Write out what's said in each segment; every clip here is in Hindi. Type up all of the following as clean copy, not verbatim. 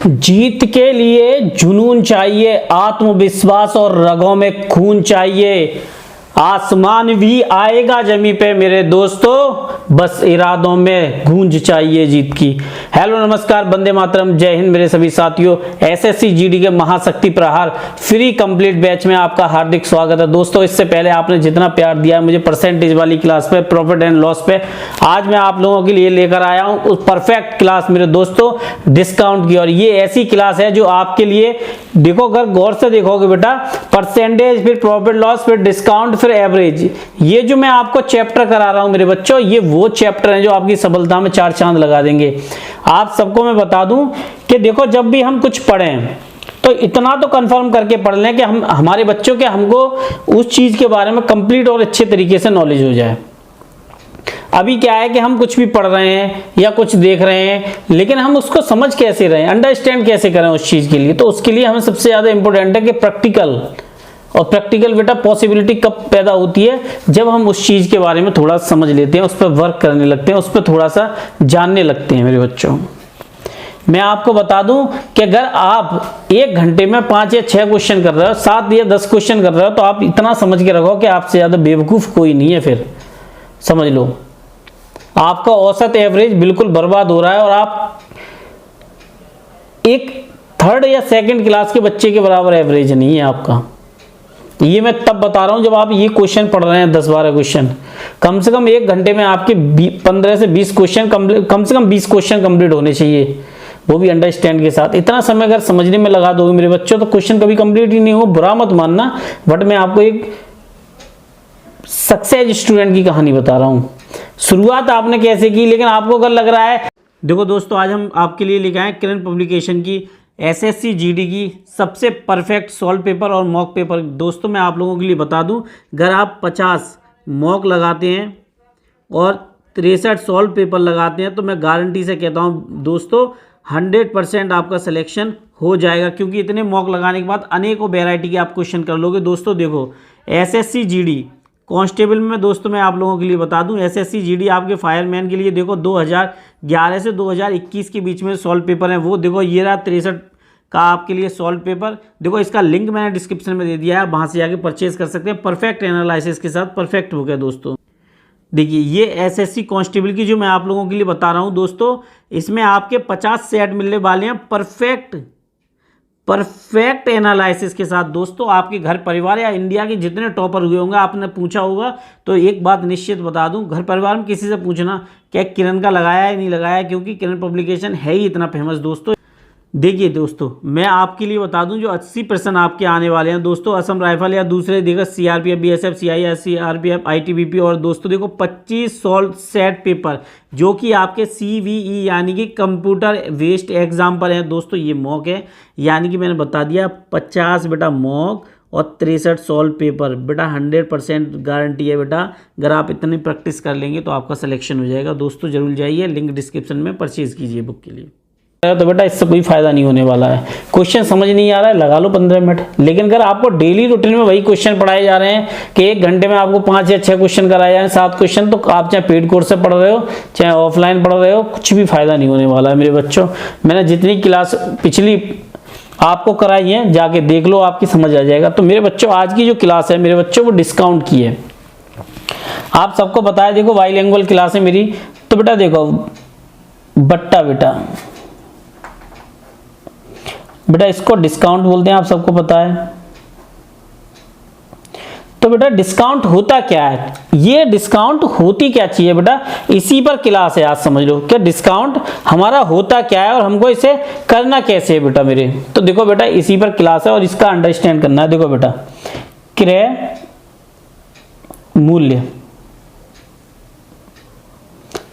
जीत के लिए जुनून चाहिए, आत्मविश्वास और रगों में खून चाहिए। आसमान भी आएगा जमीन पे मेरे दोस्तों, बस इरादों में गूंज चाहिए जीत की। हेलो नमस्कार, वंदे मातरम, जय हिंद मेरे सभी साथियों। एसएससी जीडी के महाशक्ति प्रहार फ्री कंप्लीट बैच में आपका हार्दिक स्वागत है। दोस्तों इससे पहले आपने जितना प्यार दिया है मुझे परसेंटेज वाली क्लास पे, प्रॉफिट एंड लॉस पे, आज मैं आप लोगों के लिए लेकर आया हूं उस परफेक्ट क्लास मेरे दोस्तों, डिस्काउंट की। और ये ऐसी क्लास है जो आपके लिए, देखो अगर गौर से देखोगे बेटा, परसेंटेज, फिर प्रॉफिट लॉस, फिर डिस्काउंट, फिर एवरेज, ये जो मैं आपको चैप्टर करा रहा हूं मेरे बच्चों, ये वो चैप्टर हैं जो आपकी सफलता में चार चांद लगा देंगे। आप सबको मैं बता दूं कि देखो जब भी हम कुछ पढ़ें तो इतना तो कंफर्म करके पढ़ लें कि हमारे बच्चों के हमको उस चीज के बारे में कंप्लीट और अच्छे तरीके से नॉलेज हो जाए। अभी क्या है कि हम कुछ भी पढ़ रहे हैं या कुछ देख रहे हैं, लेकिन हम उसको समझ कैसे रहे, अंडरस्टैंड कैसे करें उस चीज के लिए। तो उसके लिए हमें सबसे ज्यादा इंपॉर्टेंट है कि प्रैक्टिकल। और प्रैक्टिकल बेटा पॉसिबिलिटी कब पैदा होती है, जब हम उस चीज के बारे में थोड़ा समझ लेते हैं, उस पर वर्क करने लगते हैं, उस पर थोड़ा सा जानने लगते हैं मेरे बच्चों। मैं आपको बता दूं कि अगर आप एक घंटे में 5 या 6 क्वेश्चन कर रहे हो, 7 या 10 क्वेश्चन कर रहे हो, तो आप इतना समझ के रखो कि आपसे ज्यादा बेवकूफ कोई नहीं है। फिर समझ लो आपका औसत एवरेज बिल्कुल बर्बाद हो रहा है और आप एक थर्ड या सेकंड क्लास के बच्चे के बराबर एवरेज नहीं है आपका। ये मैं तब बता रहा हूं जब आप ये क्वेश्चन पढ़ रहे हैं, 10-12 क्वेश्चन। कम से कम एक घंटे में आपके 15 से 20 क्वेश्चन, कम से कम 20 क्वेश्चन कंप्लीट होने चाहिए, वो भी अंडरस्टैंड के साथ। इतना समय अगर समझने में लगा दोगे मेरे बच्चों तो क्वेश्चन कभी कंप्लीट ही नहीं होगा। बुरा मत मानना, बट मैं आपको एक सक्सेस स्टूडेंट की कहानी बता रहा हूं। शुरुआत आपने कैसे की, लेकिन आपको अगर लग रहा है, देखो दोस्तों आज हम आपके लिए लेके आए किरण पब्लिकेशन की एसएससी जीडी की सबसे परफेक्ट सॉल्व पेपर और मॉक पेपर। दोस्तों मैं आप लोगों के लिए बता दूं, अगर आप 50 मॉक लगाते हैं और 63 सॉल्व पेपर लगाते हैं तो मैं गारंटी से कहता हूं दोस्तों 100% आपका सिलेक्शन हो जाएगा, क्योंकि इतने मॉक लगाने के बाद अनेकों वेराइटी के आप क्वेश्चन कर लोगे। दोस्तों देखो एसएससी जीडी कांस्टेबल में दोस्तों मैं आप लोगों के लिए बता दूं, एसएससी जीडी आपके फायरमैन के लिए देखो 2011 से 2021 के बीच में सॉल्व पेपर हैं। वो देखो ये रहा 63 का आपके लिए सॉल्व पेपर। देखो इसका लिंक मैंने डिस्क्रिप्शन में दे दिया है, वहां से जाके परचेज कर सकते हैं। परफेक्ट एनालिसिस के साथ परफेक्ट हो गया दोस्तों। देखिए ये एसएससी कांस्टेबल की जो मैं आप लोगों के लिए बता रहा हूँ दोस्तों, इसमें आपके 50 सेट मिलने वाले हैं परफेक्ट एनालिसिस के साथ। दोस्तों आपके घर परिवार या इंडिया के जितने टॉपर हुए होंगे, आपने पूछा होगा, तो एक बात निश्चित बता दूं, घर परिवार में किसी से पूछना क्या किरण का लगाया है नहीं लगाया, क्योंकि किरण पब्लिकेशन है ही इतना फेमस दोस्तों। देखिए दोस्तों मैं आपके लिए बता दूं जो 80% आपके आने वाले हैं दोस्तों, असम राइफल या दूसरे देखो CRPF, BSF, CIS, CRPF, ITBP. और दोस्तों देखो 25 सॉल्व सेट पेपर जो कि आपके सीवीई यानी कि कंप्यूटर वेस्ट एग्जाम पर हैं दोस्तों। ये मॉक है, यानी कि मैंने बता दिया 50 बेटा मॉक और 63 सॉल्व पेपर बेटा, 100% गारंटी है बेटा। अगर आप इतनी प्रैक्टिस कर लेंगे तो आपका सिलेक्शन हो जाएगा दोस्तों। जरूर जाइए, लिंक डिस्क्रिप्शन में परचेज कीजिए बुक के लिए। तो बेटा इससे कोई फायदा नहीं होने वाला है। क्वेश्चन समझ नहीं आ रहा है, लगा लो 15 मिनट। लेकिन अगर आपको डेली रूटीन में वही क्वेश्चन पढ़ाए जा रहे हैं कि एक घंटे में आपको 5 या 6 क्वेश्चन कराए जाए, 7 क्वेश्चन, तो आप चाहे पेड कोर्स से पढ़ रहे हो चाहे ऑफलाइन पढ़ रहे हो, कुछ भी फायदा नहीं होने वाला है मेरे बच्चों। मैंने जितनी क्लास पिछली आपको कराई है जाके देख लो, आपकी समझ आ जाएगा। तो मेरे बच्चों आज की जो क्लास है मेरे बच्चों वो डिस्काउंट की है। आप सबको बताया, देखो बाइलिंगुअल क्लास है मेरी। तो बेटा देखो बट्टा बेटा इसको डिस्काउंट बोलते हैं, आप सबको पता है। तो बेटा डिस्काउंट होता क्या है, ये डिस्काउंट होती क्या चीज है बेटा, इसी पर क्लास है। आज समझ लो कि डिस्काउंट हमारा होता क्या है और हमको इसे करना कैसे है बेटा मेरे। तो देखो बेटा इसी पर क्लास है और इसका अंडरस्टैंड करना है। देखो बेटा क्रय मूल्य,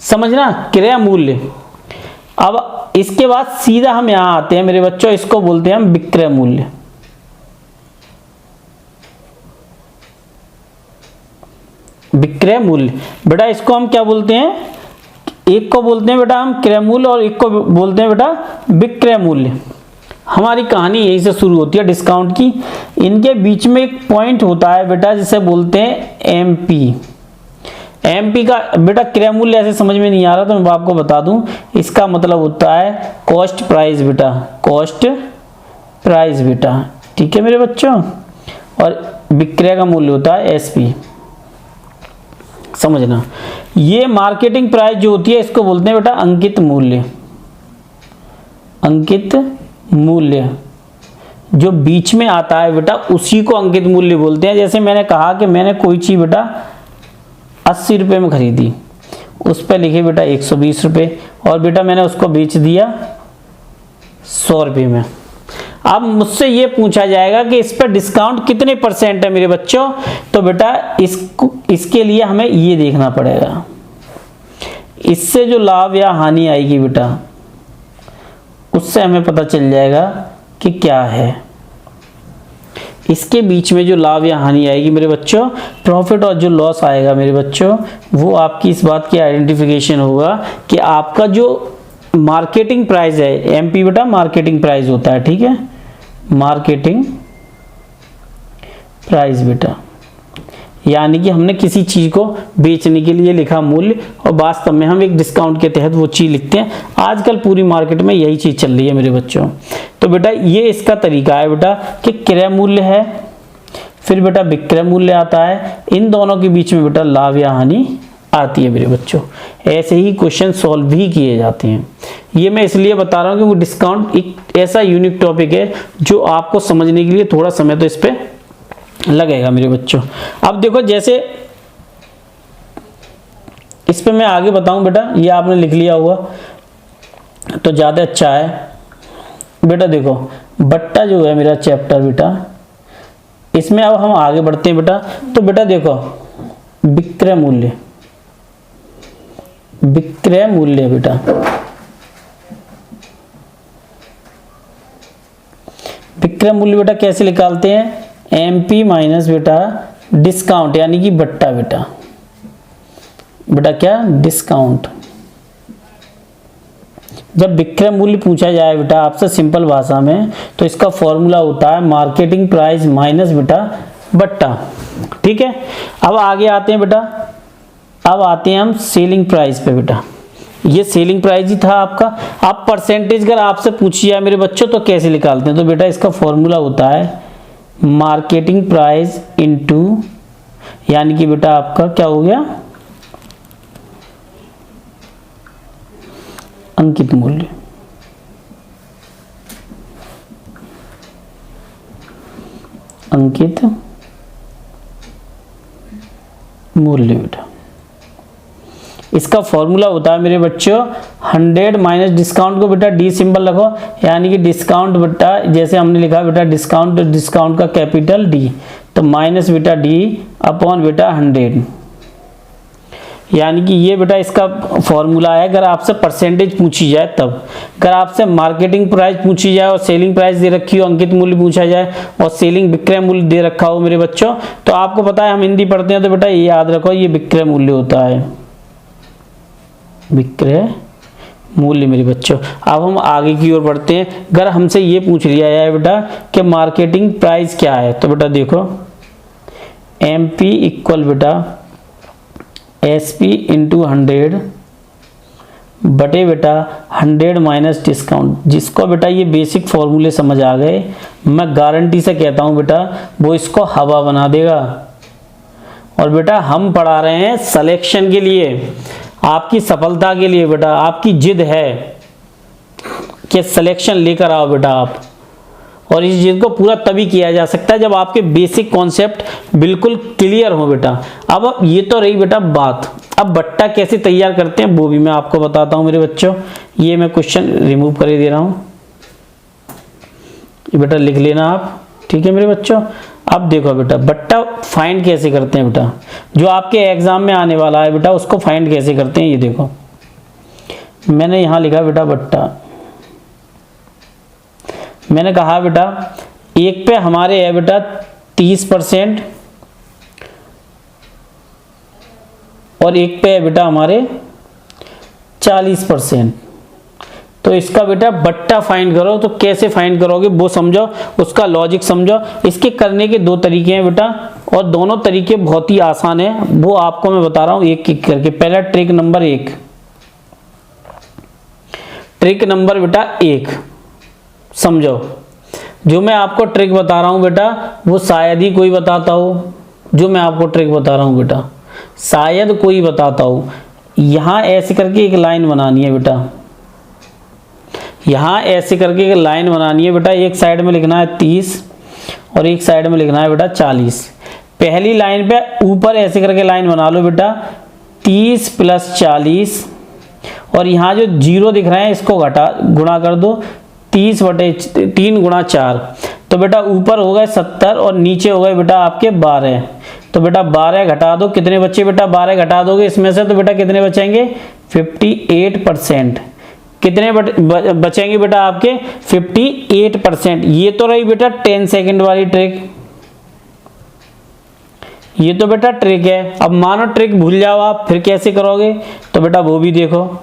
समझना, क्रय मूल्य। अब इसके बाद सीधा हम यहां आते हैं मेरे बच्चों, इसको बोलते हैं हम विक्रय मूल्य। विक्रय मूल्य बेटा इसको हम क्या बोलते हैं, एक को बोलते हैं बेटा हम क्रय मूल्य और एक को बोलते हैं बेटा विक्रय मूल्य। हमारी कहानी यही से शुरू होती है डिस्काउंट की। इनके बीच में एक पॉइंट होता है बेटा जिसे बोलते हैं एमपी। एमपी का बेटा क्रय मूल्य ऐसे समझ में नहीं आ रहा तो मैं आपको बता दूं, इसका मतलब होता है कॉस्ट प्राइस बेटा, कॉस्ट प्राइस बेटा, ठीक है मेरे बच्चों। और विक्रय का मूल्य होता है एसपी, समझना। ये मार्केटिंग प्राइस जो होती है इसको बोलते हैं बेटा अंकित मूल्य, अंकित मूल्य जो बीच में आता है बेटा उसी को अंकित मूल्य बोलते हैं। जैसे मैंने कहा कि मैंने कोई चीज बेटा 80 रुपये में खरीदी, उस पर लिखे बेटा 120 रुपये, और बेटा मैंने उसको बेच दिया 100 रुपये में। अब मुझसे ये पूछा जाएगा कि इस पर डिस्काउंट कितने % है मेरे बच्चों, तो बेटा इसके लिए हमें ये देखना पड़ेगा, इससे जो लाभ या हानि आएगी बेटा उससे हमें पता चल जाएगा कि क्या है। इसके बीच में जो लाभ या हानि आएगी मेरे बच्चों, प्रॉफिट और जो लॉस आएगा मेरे बच्चों, वो आपकी इस बात की आइडेंटिफिकेशन होगा कि आपका जो मार्केटिंग प्राइस है, एमपी बेटा मार्केटिंग प्राइस होता है, ठीक है, मार्केटिंग प्राइस बेटा, यानी कि हमने किसी चीज को बेचने के लिए लिखा मूल्य और वास्तव में हम एक डिस्काउंट के तहत वो चीज लिखते हैं। आजकल पूरी मार्केट में यही चीज चल रही है मेरे बच्चों। तो बेटा ये इसका तरीका है बेटा कि क्रय मूल्य है, फिर बेटा विक्रय मूल्य आता है, इन दोनों के बीच में बेटा लाभ या हानि आती है मेरे बच्चों। ऐसे ही क्वेश्चन सॉल्व भी किए जाते हैं। ये मैं इसलिए बता रहा हूँ कि वो डिस्काउंट एक ऐसा यूनिक टॉपिक है जो आपको समझने के लिए थोड़ा समय तो इस पे लगेगा मेरे बच्चों। अब देखो जैसे इस पे मैं आगे बताऊं बेटा, ये आपने लिख लिया होगा तो ज़्यादा अच्छा है बेटा। देखो बट्टा जो है मेरा चैप्टर बेटा, इसमें अब हम आगे बढ़ते हैं बेटा। तो बेटा देखो विक्रय मूल्य, विक्रय मूल्य बेटा, विक्रय मूल्य बेटा कैसे निकालते हैं, एमपी माइनस बेटा डिस्काउंट, यानी कि बट्टा बेटा, बेटा क्या डिस्काउंट। जब विक्रय मूल्य पूछा जाए बेटा आपसे सिंपल भाषा में तो इसका फॉर्मूला होता है मार्केटिंग प्राइस माइनस बेटा बट्टा, ठीक है। अब आगे आते हैं बेटा, अब आते हैं हम सेलिंग प्राइस पे बेटा। ये सेलिंग प्राइस ही था आपका। अब परसेंटेज अगर आपसे पूछी जाए मेरे बच्चों तो कैसे निकालते हैं, तो बेटा इसका फॉर्मूला होता है मार्केटिंग प्राइस इनटू, यानी कि बेटा आपका क्या हो गया अंकित मूल्य, अंकित मूल्य बेटा। इसका फॉर्मूला होता है मेरे बच्चों 100 माइनस डिस्काउंट को बेटा डी सिंबल रखो, यानी कि डिस्काउंट बेटा जैसे हमने लिखा बेटा डिस्काउंट, डिस्काउंट का कैपिटल डी, तो माइनस बेटा डी अपॉन बेटा 100, यानी कि ये बेटा इसका फॉर्मूला है। अगर आपसे परसेंटेज पूछी जाए तब, अगर आपसे मार्केटिंग प्राइस पूछी जाए और सेलिंग प्राइस दे रखी हो, अंकित मूल्य पूछा जाए और सेलिंग विक्रय मूल्य दे रखा हो मेरे बच्चों, तो आपको पता है हम हिंदी पढ़ते हैं तो बेटा ये याद रखो ये विक्रय मूल्य होता है, विक्रय मूल्य मेरे बच्चों। अब हम आगे की ओर बढ़ते हैं। अगर हमसे ये पूछ लिया जाए बेटा कि मार्केटिंग प्राइस क्या है, तो बेटा देखो एमपी इक्वल बेटा एसपी इंटू 100 बटे बेटा 100 माइनस डिस्काउंट। जिसको बेटा ये बेसिक फॉर्मूले समझ आ गए, मैं गारंटी से कहता हूँ बेटा वो इसको हवा बना देगा। और बेटा हम पढ़ा रहे हैं सिलेक्शन के लिए, आपकी सफलता के लिए बेटा, आपकी जिद है कि सिलेक्शन लेकर आओ बेटा आप। और इस जिद को पूरा तभी किया जा सकता है जब आपके बेसिक कॉन्सेप्ट बिल्कुल क्लियर हो बेटा। अब ये तो रही बेटा बात, अब बट्टा कैसे तैयार करते हैं वो भी मैं आपको बताता हूं मेरे बच्चों। ये मैं क्वेश्चन रिमूव कर दे रहा हूं, ये बेटा लिख लेना आप, ठीक है मेरे बच्चों। अब देखो बेटा बट्टा फाइंड कैसे करते हैं बेटा, जो आपके एग्जाम में आने वाला है बेटा उसको फाइंड कैसे करते हैं। ये देखो मैंने यहां लिखा बेटा बट्टा, मैंने कहा बेटा एक पे हमारे है बेटा 30% और एक पे है बेटा हमारे 40%। तो इसका बेटा बट्टा फाइंड करो। तो कैसे फाइंड करोगे वो समझो, उसका लॉजिक समझो। इसके करने के दो तरीके हैं बेटा, और दोनों तरीके बहुत ही आसान है, वो आपको मैं बता रहा हूं एक एक करके। पहला ट्रिक नंबर 1, ट्रिक नंबर बेटा 1 समझो। जो मैं आपको ट्रिक बता रहा हूं बेटा वो शायद ही कोई बताता हो। जो मैं आपको ट्रिक बता रहा हूं बेटा शायद कोई बताता हो। यहां ऐसे करके एक लाइन बनानी है बेटा, यहां ऐसे करके एक लाइन बनानी है बेटा। एक साइड में लिखना है 30 और एक साइड में लिखना है बेटा 40। पहली लाइन पे ऊपर ऐसे करके लाइन बना लो बेटा 30 + 40, और यहाँ जो जीरो दिख रहे हैं इसको गुणा कर दो 30/3 × 4। तो बेटा ऊपर हो गए 70 और नीचे हो गए बेटा आपके 12। तो बेटा 12 घटा दो, कितने बच्चे बेटा 12 घटा दोगे इसमें से तो बेटा कितने बचेंगे 58%। कितने बचेंगे बेटा आपके 58%। ये तो रही बेटा 10 सेकंड वाली ट्रिक, ये तो बेटा ट्रिक है। अब मानो ट्रिक भूल जाओ आप, फिर कैसे करोगे? तो बेटा वो भी देखो,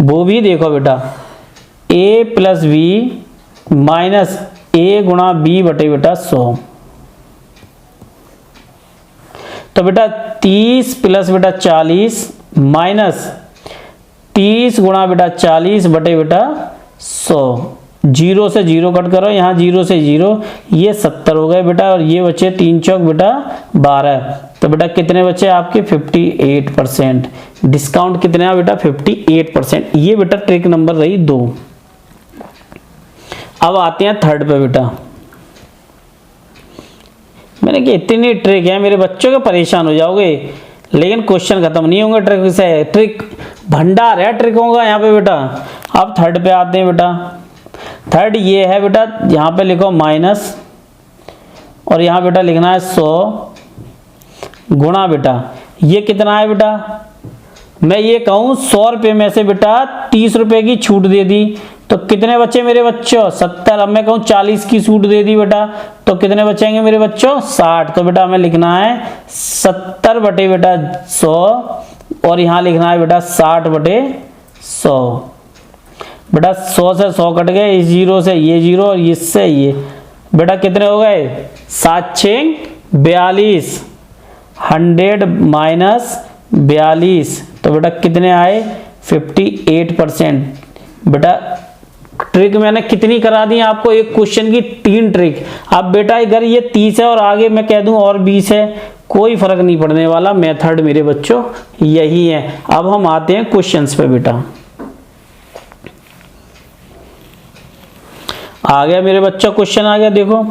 वो भी देखो बेटा a + b - a × b बटे बेटा 100। तो बेटा 30 + बेटा 40 - 30 × बेटा 40 बटे बेटा 100। जीरो से जीरो कट करो, यहाँ जीरो से जीरो, ये 70 हो गए बेटा, और ये बचे 3 चौक बेटा 12। तो बेटा कितने बचे आपके 58%। डिस्काउंट कितना बेटा 58%। ये बेटा ट्रिक नंबर रही 2। अब आते हैं थर्ड पे बेटा। मैंने कि इतनी ट्रिक है मेरे बच्चों के परेशान हो जाओगे, लेकिन क्वेश्चन खत्म नहीं होंगे ट्रिक से। ट्रिक भंडार है ट्रिकों का यहाँ पे बेटा। अब थर्ड पे आते हैं बेटा। थर्ड ये है बेटा, यहाँ पे लिखो माइनस और यहाँ बेटा लिखना है 100 गुणा बेटा ये कितना है बेटा, मैं ये कहूँ 100 रुपये में से बेटा 30 रुपये की छूट दे दी तो कितने बच्चे मेरे बच्चों 70। अब मैं कहूँ 40 की छूट दे दी बेटा तो कितने बचेंगे मेरे बच्चों 60। तो बेटा हमें लिखना है 70 बटे बेटा 100 और यहाँ लिखना है बेटा 60 बटे 100। बेटा 100 से 100 कट गए, इस जीरो से ये जीरो और इससे ये बेटा कितने हो गए 7 6 42, 100 - 42 तो बेटा कितने आए 58%। बेटा ट्रिक मैंने कितनी करा दी आपको, एक क्वेश्चन की 3 ट्रिक। अब बेटा अगर ये 30 है और आगे मैं कह दूं और 20 है कोई फर्क नहीं पड़ने वाला, मेथड मेरे बच्चों यही है। अब हम आते हैं क्वेश्चंस पे बेटा। आ गया मेरे बच्चों क्वेश्चन आ गया देखो।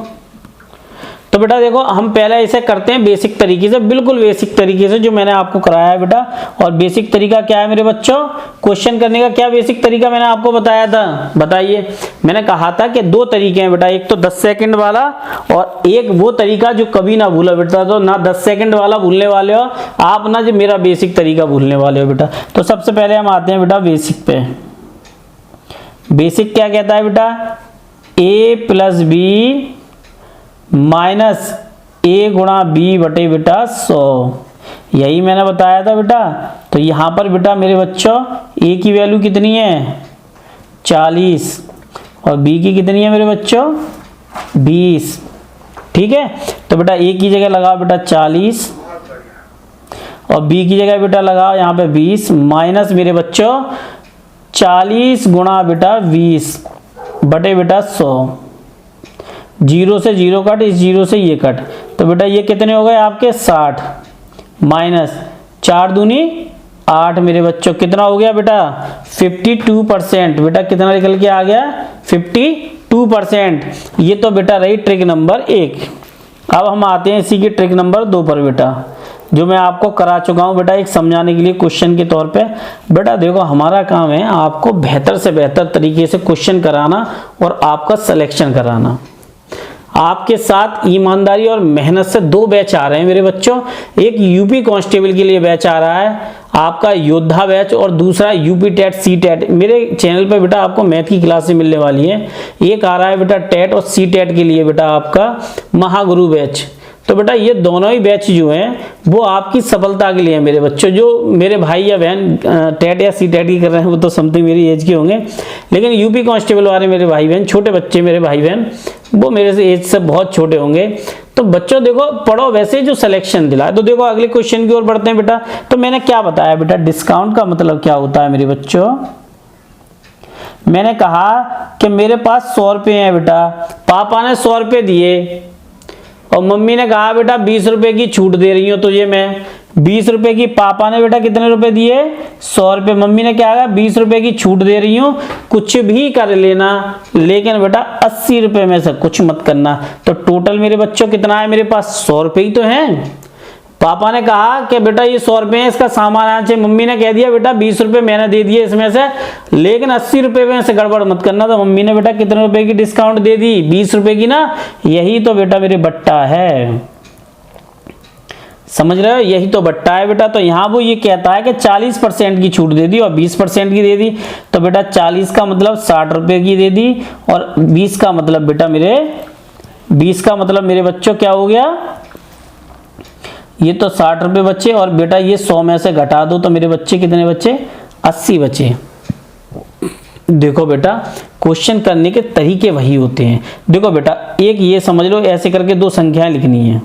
तो बेटा देखो हम पहले इसे करते हैं बेसिक तरीके से, बिल्कुल बेसिक तरीके से जो मैंने आपको कराया है बेटा। और बेसिक तरीका क्या है मेरे बच्चों, क्वेश्चन करने का क्या बेसिक तरीका मैंने आपको बताया था, बताइए। मैंने कहा था कि 2 तरीके हैं बेटा, एक तो 10 सेकंड वाला और एक वो तरीका जो कभी ना भूलो बेटा। तो ना 10 सेकंड वाला भूलने वाले हो आप, ना जो मेरा बेसिक तरीका भूलने वाले हो बेटा। तो सबसे पहले हम आते हैं बेटा बेसिक पे। बेसिक क्या कहता है बेटा, a + b माइनस a गुणा b बटे बेटा 100, यही मैंने बताया था बेटा। तो यहाँ पर बेटा मेरे बच्चों a की वैल्यू कितनी है 40 और b की कितनी है मेरे बच्चों 20, ठीक है। तो बेटा a की जगह लगाओ बेटा 40 और b की जगह बेटा लगाओ यहाँ पे 20 माइनस मेरे बच्चों 40 गुणा बेटा 20 बटे बेटा 100। जीरो से जीरो कट, इस जीरो से ये कट, तो बेटा ये कितने हो गए आपके 60 माइनस 4 दूनी 8 मेरे बच्चों कितना हो गया बेटा 52%। बेटा कितना निकल के आ गया 52%। ये तो बेटा रही ट्रिक नंबर 1। अब हम आते हैं इसी की ट्रिक नंबर 2 पर बेटा, जो मैं आपको करा चुका हूं बेटा एक समझाने के लिए क्वेश्चन के तौर पे। बेटा देखो हमारा काम है आपको बेहतर से बेहतर तरीके से क्वेश्चन कराना और आपका सिलेक्शन कराना। आपके साथ ईमानदारी और मेहनत से 2 बैच आ रहे हैं मेरे बच्चों। एक यूपी कांस्टेबल के लिए बैच आ रहा है आपका योद्धा बैच, और दूसरा यूपी टेट सी टेट। मेरे चैनल पे बेटा आपको मैथ की क्लासें मिलने वाली है। एक आ रहा है बेटा टेट और सी टेट के लिए बेटा आपका महागुरु बैच। तो बेटा ये दोनों ही बैच जो हैं वो आपकी सफलता के लिए है मेरे बच्चों। जो मेरे भाई या बहन टेट या सी टेट की कर रहे हैं वो तो समथिंग मेरी एज के होंगे, लेकिन यूपी कांस्टेबल वाले मेरे भाई बहन, छोटे बच्चे मेरे भाई बहन, वो मेरे से एज से बहुत छोटे होंगे। तो बच्चों देखो पढ़ो वैसे जो सिलेक्शन दिला। तो देखो अगले क्वेश्चन की ओर बढ़ते हैं बेटा। तो मैंने क्या बताया बेटा, डिस्काउंट का मतलब क्या होता है मेरे बच्चों। मैंने कहा कि मेरे पास 100 रुपये हैं बेटा, पापा ने 100 रुपये दिए और मम्मी ने कहा बेटा 20 रुपए की छूट दे रही हूँ तुझे मैं। 20 रुपए की पापा ने बेटा कितने रुपए दिए, 100 रुपये। मम्मी ने क्या कहा, 20 रुपए की छूट दे रही हूँ, कुछ भी कर लेना, लेकिन बेटा 80 रुपए में से कुछ मत करना। तो टोटल मेरे बच्चों कितना है, मेरे पास 100 रुपये ही तो हैं। पापा ने कहा कि बेटा ये 100 रुपये है, इसका सामान आना चाहिए। मम्मी ने कह दिया बेटा 20 रुपये मैंने दे दिए इसमें से, लेकिन 80 रुपये में से गड़बड़ मत करना। तो मम्मी ने बेटा कितने रुपए की डिस्काउंट दे दी, 20 रुपये की ना। यही तो बेटा मेरे बट्टा है, समझ रहे हो, यही तो बट्टा है बेटा। तो यहाँ वो ये कहता है कि 40% की छूट दे दी और 20% की दे दी। तो बेटा 40 का मतलब 60 रुपये की दे दी और 20 का मतलब बेटा मेरे बच्चों क्या हो गया, ये तो 60 रुपये बचे और बेटा ये 100 में से घटा दो तो मेरे बच्चे कितने बचे, 80 बचे। देखो बेटा क्वेश्चन करने के तरीके वही होते हैं। देखो बेटा एक ये समझ लो, ऐसे करके 2 संख्याएं लिखनी है,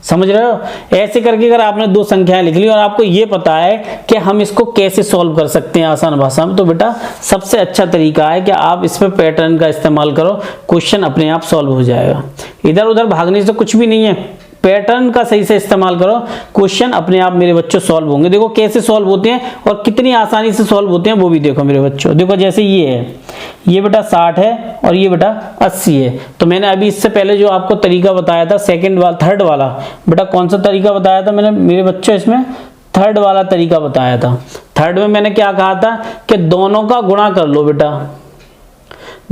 समझ रहे हो। ऐसे करके अगर आपने 2 संख्याएं लिख ली और आपको ये पता है कि हम इसको कैसे सॉल्व कर सकते हैं आसान भाषा में, तो बेटा सबसे अच्छा तरीका है कि आप इसमें पैटर्न का इस्तेमाल करो, क्वेश्चन अपने आप सॉल्व हो जाएगा। इधर उधर भागने से कुछ भी नहीं है, पैटर्न का सही से इस्तेमाल करो, क्वेश्चन अपने आप मेरे बच्चों सॉल्व होंगे। देखो कैसे सॉल्व होते हैं और कितनी आसानी से सॉल्व होते हैं वो भी देखो मेरे बच्चों। देखो जैसे ये है, ये बेटा 60 है और ये बेटा 80 है। तो मैंने अभी इससे पहले जो आपको तरीका बताया था थर्ड वाला, बेटा कौन सा तरीका बताया था मैंने मेरे बच्चों, इसमें थर्ड वाला तरीका बताया था। थर्ड में मैंने क्या कहा था कि दोनों का गुणा कर लो बेटा,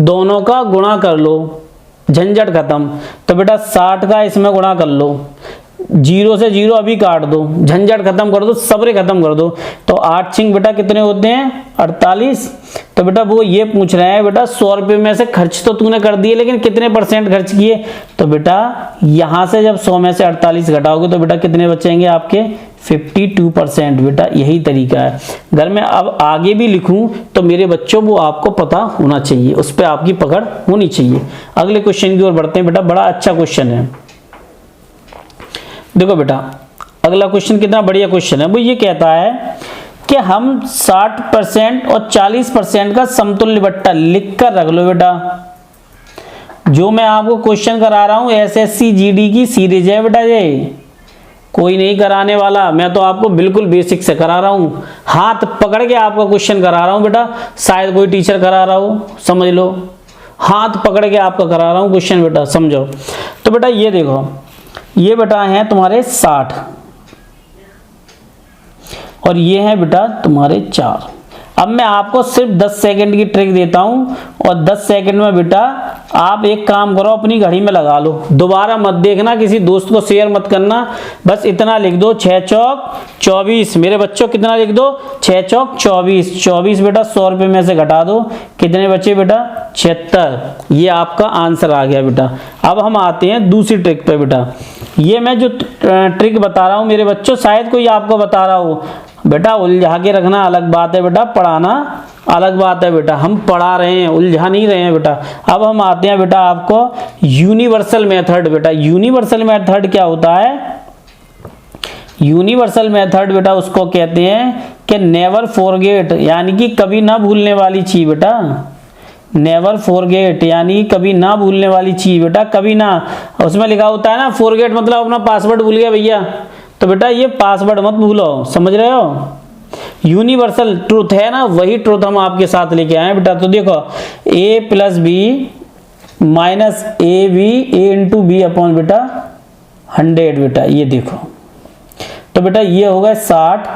दोनों का गुणा कर लो, झंझट खत्म। तो बेटा 60 का इसमें गुणा कर लो, 0 से 0 अभी काट दो, झंझट खत्म कर दो, सबरे खत्म कर दो। तो 8 छिंग बेटा कितने होते हैं, 48। तो बेटा वो ये पूछ रहे हैं बेटा 100 रुपये में से खर्च तो तूने कर दिए, लेकिन कितने % खर्च किए। तो बेटा यहां से जब 100 में से 48 घटाओगे तो बेटा कितने बचेंगे आपके, 52%। बेटा यही तरीका है। अगर मैं अब आगे भी लिखूं तो मेरे बच्चों वो आपको पता होना चाहिए, उस पर आपकी पकड़ होनी चाहिए। अगले क्वेश्चन की ओर बढ़ते हैं बेटा, बड़ा अच्छा क्वेश्चन है। देखो बेटा अगला क्वेश्चन कितना बढ़िया क्वेश्चन है। वो ये कहता है कि हम 60% और 40% का समतुल्य बट्टा लिख कर रख लो बेटा। जो मैं आपको क्वेश्चन करा रहा हूं SSC GD की सीरीज है बेटा, ये कोई नहीं कराने वाला, मैं तो आपको बिल्कुल बेसिक से करा रहा हूं, हाथ पकड़ के आपका क्वेश्चन करा रहा हूं बेटा। शायद कोई टीचर करा रहा हो, समझ लो, हाथ पकड़ के आपका करा रहा हूं क्वेश्चन बेटा, समझो। तो बेटा ये देखो, ये बेटा है तुम्हारे 60 और ये है बेटा तुम्हारे 4। अब मैं आपको सिर्फ 10 सेकंड की ट्रिक देता हूं और 10 सेकंड में बेटा आप एक काम करो, अपनी घड़ी में लगा लो, दोबारा मत देखना, किसी दोस्त को शेयर मत करना, बस इतना लिख दो 6 चौक 24। मेरे बच्चों कितना लिख दो, 6 चौक 24। 24 बेटा 100 रुपये में से घटा दो, कितने बचे बेटा, 76। ये आपका आंसर आ गया बेटा। अब हम आते हैं दूसरी ट्रिक पे बेटा। ये मैं जो ट्रिक बता रहा हूँ मेरे बच्चों, शायद कोई आपको बता रहा हो बेटा, उलझा के रखना अलग बात है बेटा, पढ़ाना अलग बात है बेटा। हम पढ़ा रहे हैं, उलझा नहीं रहे हैं बेटा। अब हम आते हैं बेटा आपको यूनिवर्सल मेथड बेटा। यूनिवर्सल मेथड क्या होता है, यूनिवर्सल मेथड बेटा उसको कहते हैं कि नेवर फॉरगेट, यानी कि कभी ना भूलने वाली चीज बेटा। नेवर फॉरगेट यानी कभी ना भूलने वाली चीज बेटा, कभी ना। उसमें लिखा होता है ना फॉरगेट मतलब अपना पासवर्ड भूल गया भैया, तो बेटा ये पासवर्ड मत भूलो, समझ रहे हो। यूनिवर्सल ट्रूथ है ना, वही ट्रूथ हम आपके साथ लेके आए बेटा। तो देखो a + b minus ab a × b upon बेटा 100 बेटा, ये देखो। तो बेटा ये होगा 60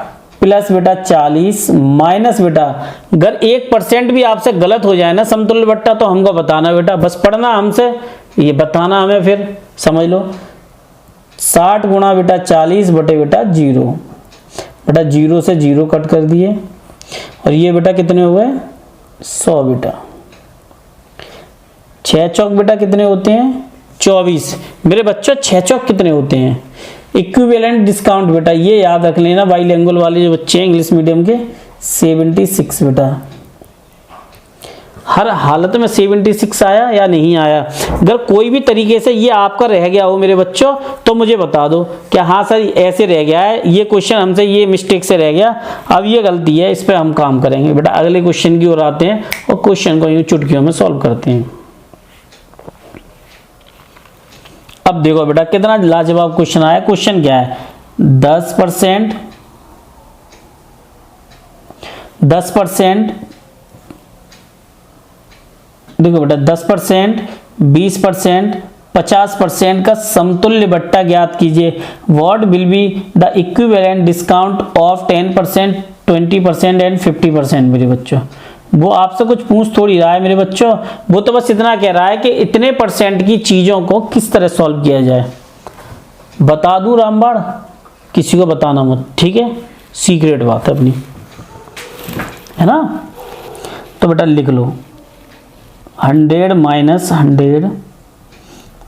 प्लस बेटा 40 माइनस बेटा, अगर 1% भी आपसे गलत हो जाए ना समतुल्य बट्टा तो हमको बताना बेटा, बस पढ़ना हमसे, ये बताना हमें, फिर समझ लो। 60 गुणा बेटा 40 बटे बेटा 0 बेटा, 0 से 0 कट कर दिए और ये बेटा कितने हुए 100 बेटा। 6 चौक बेटा कितने होते हैं 24। मेरे बच्चों 6 चौक कितने होते हैं? इक्विवेलेंट डिस्काउंट बेटा ये याद रख लेना, बाइलिंगुअल वाले जो बच्चे हैं इंग्लिश मीडियम के, 76 बेटा। हर हालत में 76 आया या नहीं आया? अगर कोई भी तरीके से ये आपका रह गया हो मेरे बच्चों तो मुझे बता दो कि हाँ सर ऐसे रह गया है, ये क्वेश्चन हमसे ये मिस्टेक से रह गया, अब ये गलती है, इस पर हम काम करेंगे बेटा। अगले क्वेश्चन की ओर आते हैं और क्वेश्चन को यूं चुटकियों में सॉल्व करते हैं। अब देखो बेटा कितना लाजवाब क्वेश्चन आया। क्वेश्चन क्या है? 10%, 10%, देखो बेटा 10%, 20%, 50% का समतुल्य बट्टा ज्ञात कीजिए। What will be the equivalent discount of 10%, 20% and 50%? मेरे बच्चों वो आपसे कुछ पूछ थोड़ी रहा है मेरे बच्चों, वो तो बस इतना कह रहा है कि इतने परसेंट की चीजों को किस तरह सॉल्व किया जाए। बता दूं रामबाण, किसी को बताना मत, ठीक है, सीक्रेट बात है अपनी, है ना। तो बेटा लिख लो 100 माइनस 100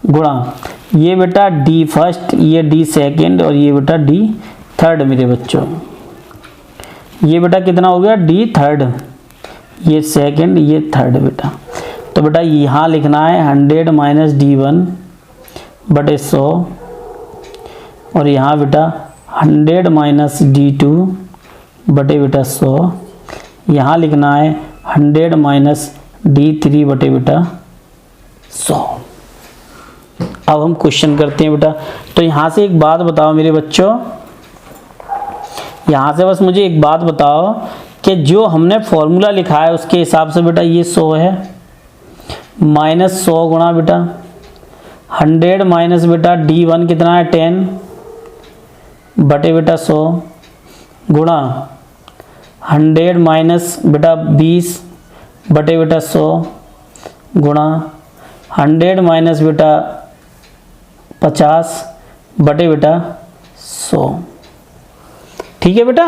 गुणा ये बेटा डी फर्स्ट, ये डी सेकेंड और ये बेटा डी थर्ड। मेरे बच्चों ये बेटा कितना हो गया? डी थर्ड, ये सेकेंड, ये थर्ड बेटा। तो बेटा यहाँ लिखना है 100 माइनस D1 बटे 100 और यहाँ बेटा 100 माइनस D2 बटे बेटा 100। यहाँ लिखना है 100 माइनस D3 बटे बेटा 100। अब हम क्वेश्चन करते हैं बेटा। तो यहाँ से एक बात बताओ मेरे बच्चों, यहाँ से बस मुझे एक बात बताओ कि जो हमने फॉर्मूला लिखा है उसके हिसाब से बेटा ये 100 है, माइनस 100 गुणा बेटा 100 माइनस बेटा D1 कितना है 10 बटे बेटा 100 गुणा 100 माइनस बेटा 20 बटे बेटा 100 गुणा 100 माइनस बेटा 50 बटे बेटा 100। ठीक है बेटा।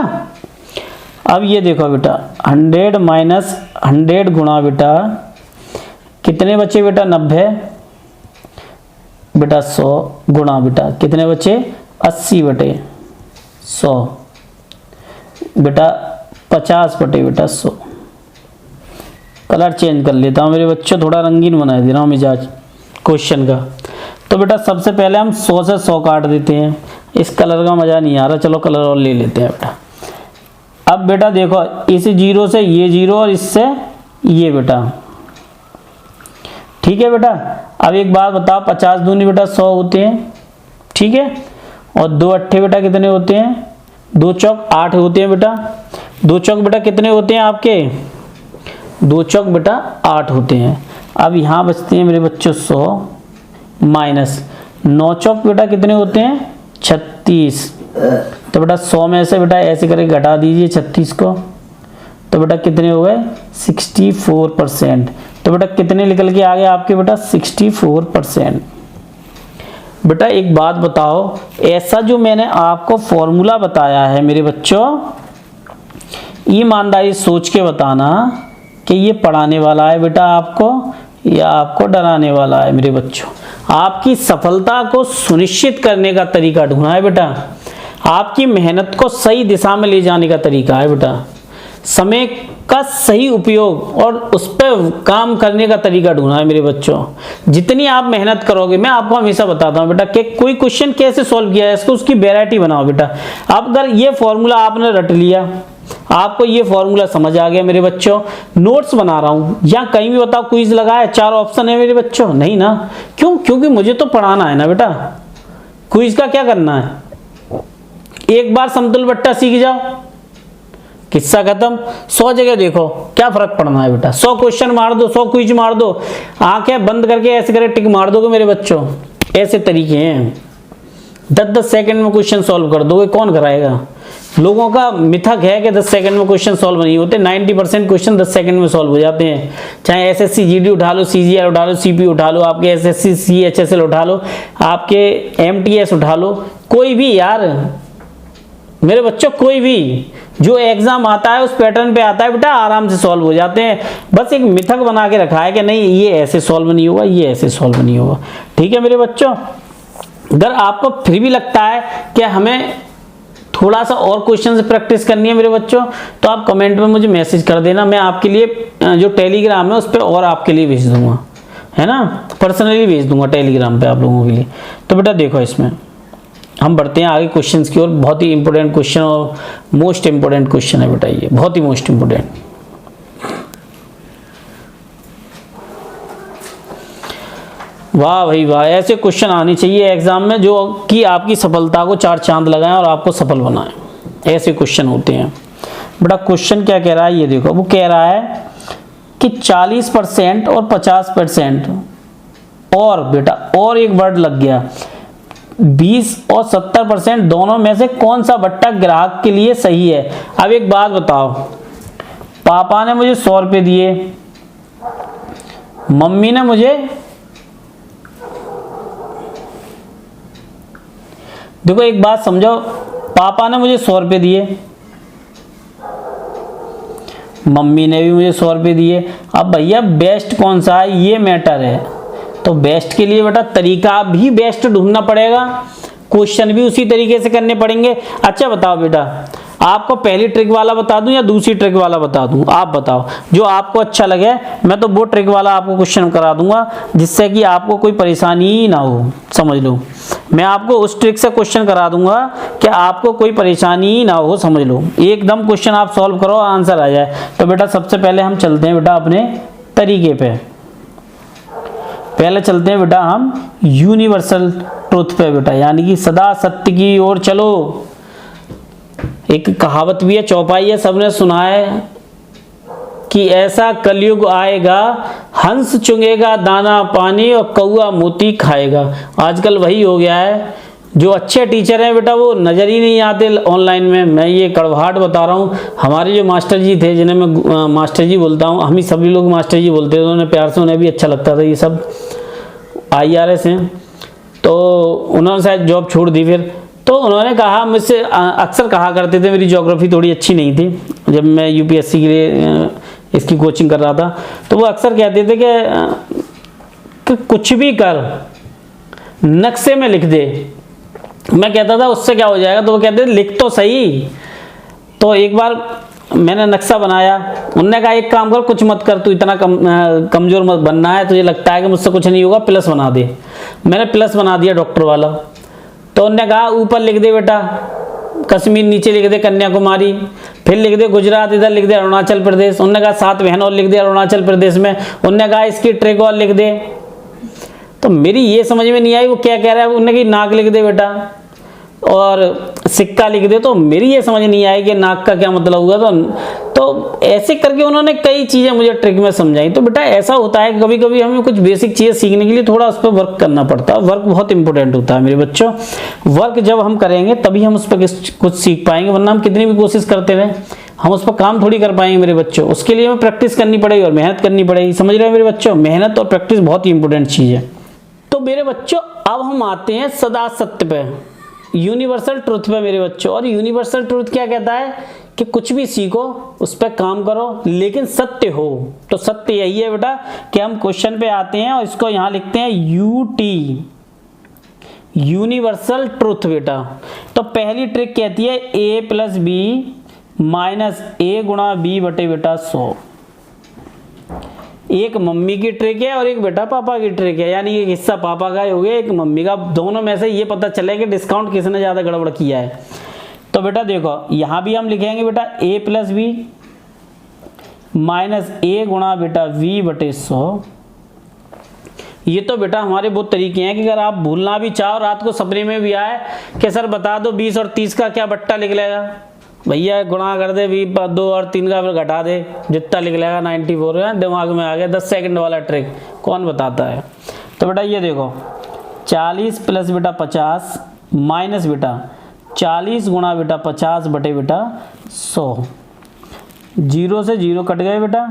अब ये देखो बेटा 100 माइनस 100 गुणा बेटा कितने बचे बेटा 90 बेटा 100 गुणा बेटा कितने बचे 80 बटे 100 बेटा 50 बटे बेटा 100। कलर चेंज कर लेता हूँ मेरे बच्चों, थोड़ा रंगीन बना दे रहा हूँ मिजाज क्वेश्चन का। तो बेटा सबसे पहले हम 100 से 100 काट देते हैं, इस कलर का मज़ा नहीं आ रहा, चलो कलर और ले लेते हैं बेटा। अब बेटा देखो इस 0 से ये 0 और इससे ये बेटा, ठीक है बेटा। अब एक बात बताओ 50 दूनी बेटा 100 होते हैं, ठीक है, और 2 अट्ठे बेटा कितने होते हैं 2 चौक 8 होते हैं बेटा। 2 चौक बेटा कितने होते हैं आपके 2 चौक बेटा 8 होते हैं। अब यहाँ बचते हैं मेरे बच्चों 100 माइनस 9 चौक बेटा कितने होते हैं 36। तो बेटा 100 में से बेटा ऐसे करके घटा दीजिए 36 को, तो बेटा कितने हो गए 64%। तो बेटा कितने निकल के आ गए आपके बेटा 64%। बेटा एक बात बताओ, ऐसा जो मैंने आपको फॉर्मूला बताया है मेरे बच्चों, ईमानदारी सोच के बताना कि ये पढ़ाने वाला है बेटा आपको या आपको डराने वाला है। मेरे बच्चों आपकी सफलता को सुनिश्चित करने का तरीका ढूंढना है बेटा, आपकी मेहनत को सही दिशा में ले जाने का तरीका है बेटा, समय का सही उपयोग और उस पर काम करने का तरीका ढूंढना है मेरे बच्चों। जितनी आप मेहनत करोगे, मैं आपको हमेशा बताता हूँ बेटा कि कोई क्वेश्चन कैसे सॉल्व किया है इसको उसकी वैरायटी बनाओ बेटा। अब अगर ये फॉर्मूला आपने रट लिया, आपको ये फॉर्मूला समझ आ गया मेरे बच्चों, नोट्स बना रहा हूँ या कहीं भी बताओ क्विज लगाया 4 ऑप्शन है मेरे बच्चों, नहीं ना, क्यों? क्योंकि मुझे तो पढ़ाना है ना बेटा, क्विज का क्या करना है, एक बार समतुल बट्टा सीख जाओ किस्सा खत्म। 100 जगह देखो क्या फर्क पड़ना है बेटा, 100 क्वेश्चन मार दो, 100 क्विज मार दो, आंखें बंद करके ऐसे करके टिक मार दोगे मेरे बच्चों। ऐसे तरीके हैं, 10-10 सेकंड में क्वेश्चन सॉल्व कर दोगे, कौन कराएगा? लोगों का मिथक है कि 10 सेकंड में क्वेश्चन सॉल्व नहीं होते, 90% क्वेश्चन 10 सेकंड में सॉल्व हो जाते हैं। चाहे एसएससी जीडी उठा लो, सीजीएल उठा लो, सीपी उठा लो, आपके एसएससी सीएचएसएल उठा लो, आपके एमटीएस उठा लो, कोई भी यार मेरे बच्चों कोई भी जो एग्जाम आता है उस पैटर्न पे आता है बेटा, आराम से सॉल्व हो जाते हैं। बस एक मिथक बना के रखा है कि नहीं ये ऐसे सॉल्व नहीं होगा, ये ऐसे सॉल्व नहीं होगा। ठीक है मेरे बच्चों, अगर आपको फिर भी लगता है कि हमें थोड़ा सा और क्वेश्चन से प्रैक्टिस करनी है मेरे बच्चों, तो आप कमेंट में मुझे मैसेज कर देना, मैं आपके लिए जो टेलीग्राम है उस पर और आपके लिए भेज दूंगा, है ना, पर्सनली भेज दूंगा टेलीग्राम पे आप लोगों के लिए। तो बेटा देखो इसमें हम बढ़ते हैं आगे क्वेश्चंस की ओर। बहुत ही इंपॉर्टेंट क्वेश्चन और मोस्ट इंपॉर्टेंट क्वेश्चन है बेटा, ये बहुत ही मोस्ट इंपॉर्टेंट। वाह भाई वाह, ऐसे क्वेश्चन आने चाहिए एग्जाम में जो कि आपकी सफलता को चार चांद लगाएं और आपको सफल बनाएं। ऐसे क्वेश्चन होते हैं बेटा। क्वेश्चन क्या कह रहा है ये देखो, वो कह रहा है कि 40% और 50% और बेटा और एक वर्ड लग गया, 20 और 70% दोनों में से कौन सा बट्टा ग्राहक के लिए सही है। अब एक बात बताओ, पापा ने मुझे 100 रुपये दिए, मम्मी ने मुझे, देखो एक बात समझो, पापा ने मुझे 100 रुपये दिए, मम्मी ने भी मुझे 100 रुपये दिए। अब भैया बेस्ट कौन सा है ये मैटर है, तो बेस्ट के लिए बेटा तरीका भी बेस्ट ढूंढना पड़ेगा, क्वेश्चन भी उसी तरीके से करने पड़ेंगे। अच्छा बताओ बेटा, आपको पहली ट्रिक वाला बता दूं या दूसरी ट्रिक वाला बता दूं, आप बताओ जो आपको अच्छा लगे। मैं तो वो ट्रिक वाला आपको क्वेश्चन करा दूंगा जिससे कि आपको कोई परेशानी ही ना हो, समझ लो। मैं आपको उस ट्रिक से क्वेश्चन करा दूंगा कि आपको कोई परेशानी ही ना हो, समझ लो। एकदम क्वेश्चन आप सॉल्व करो, आंसर आ जाए। तो बेटा सबसे पहले हम चलते हैं बेटा अपने तरीके पे। पहले चलते हैं बेटा हम यूनिवर्सल ट्रुथ पे बेटा, यानी कि सदा सत्य की ओर चलो। एक कहावत भी है, चौपाई है, सबने सुना है कि ऐसा कलयुग आएगा, हंस चुंगेगा दाना पानी और कौआ मोती खाएगा। आजकल वही हो गया है, जो अच्छे टीचर हैं बेटा वो नज़र ही नहीं आते ऑनलाइन में। मैं ये कड़वाहट बता रहा हूँ। हमारे जो मास्टर जी थे, जिन्हें मैं मास्टर जी बोलता हूँ, हम ही सभी लोग मास्टर जी बोलते थे, उन्होंने प्यार से, उन्हें भी अच्छा लगता था। ये सब IRS हैं, तो उन्होंने शायद जॉब छोड़ दी फिर। तो उन्होंने कहा, मुझसे अक्सर कहा करते थे, मेरी ज्योग्राफी थोड़ी अच्छी नहीं थी जब मैं UPSC के लिए इसकी कोचिंग कर रहा था, तो वो अक्सर कहते थे कि कुछ भी कर, नक्शे में लिख दे। मैं कहता था उससे क्या हो जाएगा, तो वो कहते थे लिख तो सही। तो एक बार मैंने नक्शा बनाया, उन्होंने कहा एक काम कर, कुछ मत कर, तू इतना कमजोर मत बनना है, तुझे लगता है कि मुझसे कुछ नहीं होगा, प्लस बना दे। मैंने प्लस बना दिया डॉक्टर वाला। तो उन्होंने कहा ऊपर लिख दे बेटा कश्मीर, नीचे लिख दे कन्याकुमारी, फिर लिख दे गुजरात, इधर लिख दे अरुणाचल प्रदेश। उन्होंने कहा 7 बहन और लिख दे अरुणाचल प्रदेश में। उन्होंने कहा इसकी ट्रिक और लिख दे। तो मेरी ये समझ में नहीं आई वो क्या कह रहा है। उन्होंने कहा नाक लिख दे बेटा और सिक्का लिख दे। तो मेरी ये समझ नहीं आई कि नाक का क्या मतलब हुआ। तो ऐसे करके उन्होंने कई चीज़ें मुझे ट्रिक में समझाई। तो बेटा ऐसा होता है कभी कभी हमें कुछ बेसिक चीज़ें सीखने के लिए थोड़ा उस पर वर्क करना पड़ता है। वर्क बहुत इंपॉर्टेंट होता है मेरे बच्चों। वर्क जब हम करेंगे तभी हम उस पर कुछ सीख पाएंगे, वरना हम कितनी भी कोशिश करते रहे हम उस पर काम थोड़ी कर पाएंगे मेरे बच्चों। उसके लिए हमें प्रैक्टिस करनी पड़ेगी और मेहनत करनी पड़ेगी। समझ रहे हैं मेरे बच्चों, मेहनत और प्रैक्टिस बहुत ही इंपॉर्टेंट चीज़ है। तो मेरे बच्चों अब हम आते हैं सदा सत्य पे, यूनिवर्सल ट्रुथ पे मेरे बच्चों। और यूनिवर्सल ट्रुथ क्या कहता है कि कुछ भी सीखो, उस पर काम करो, लेकिन सत्य हो। तो सत्य यही है बेटा कि हम क्वेश्चन पे आते हैं और इसको यहाँ लिखते हैं UT, यूनिवर्सल ट्रुथ बेटा। तो पहली ट्रिक कहती है A + B - A × B बटे बेटा 100। एक मम्मी की ट्रिक है और एक बेटा पापा की ट्रिक है, यानी एक हिस्सा पापा का हो गया, एक मम्मी का। दोनों में से ये पता चले कि डिस्काउंट किसने ज़्यादा गड़बड़ किया है। तो बेटा देखो यहाँ भी हम लिखेंगे बेटा A + B - A × बेटा V बटे 100। ये तो बेटा हमारे बहुत तरीके हैं कि अगर आप भूलना भी चाहो, रात को सपने में भी आए कि सर बता दो 20 और 30 का क्या बट्टा निकलेगा, भैया गुणा कर दे 2 और 3 का, फिर घटा दे, जितना निकलेगा 94 है। दिमाग में आ गया 10 सेकंड वाला ट्रिक, कौन बताता है। तो बेटा ये देखो 40 + बेटा 50 माइनस बेटा 40 × बेटा 50 बटे बेटा 100। 0 से 0 कट गए बेटा,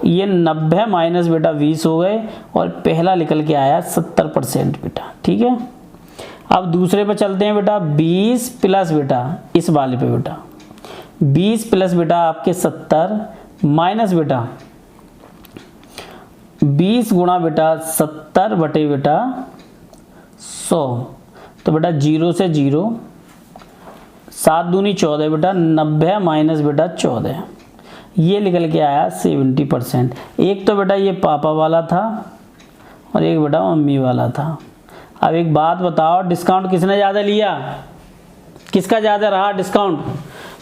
ये 90 माइनस बेटा 20 हो गए और पहला निकल के आया 70% बेटा। ठीक है, अब दूसरे पे चलते हैं बेटा, 20 प्लस बेटा इस वाले पे बेटा 20 प्लस बेटा आपके 70 माइनस बेटा 20 गुणा बेटा 70 बटे बेटा 100। तो बेटा 0 से 0, 7 दूनी 14 बेटा 90 माइनस बेटा 14, ये निकल के आया 70%। एक तो बेटा ये पापा वाला था और एक बेटा मम्मी वाला था। अब एक बात बताओ, डिस्काउंट किसने ज़्यादा लिया, किसका ज़्यादा रहा डिस्काउंट?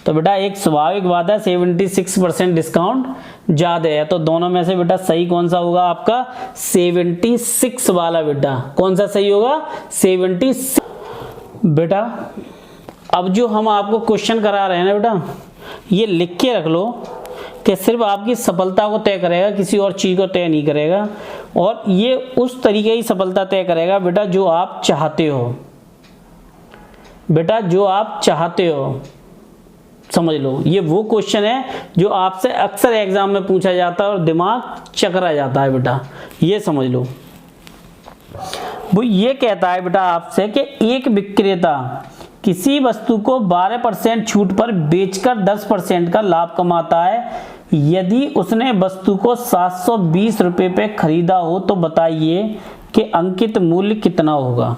तो बेटा एक स्वाभाविक बात है 76% डिस्काउंट ज़्यादा है, तो दोनों में से बेटा सही कौन सा होगा आपका? 76 वाला बेटा। कौन सा सही होगा? 76। बेटा अब जो हम आपको क्वेश्चन करा रहे हैं ना बेटा, ये लिख के रख लो कि सिर्फ आपकी सफलता को तय करेगा, किसी और चीज़ को तय नहीं करेगा, और ये उस तरीके की सफलता तय करेगा बेटा जो आप चाहते हो। बेटा जो आप चाहते हो, समझ लो, ये वो क्वेश्चन है जो आपसे अक्सर एग्जाम में पूछा जाता है और दिमाग चकरा जाता है बेटा, ये समझ लो। वो ये कहता है बेटा आपसे कि एक विक्रेता किसी वस्तु को 12% छूट पर बेचकर 10% का लाभ कमाता है। यदि उसने वस्तु को 720 रुपये पे खरीदा हो तो बताइए कि अंकित मूल्य कितना होगा।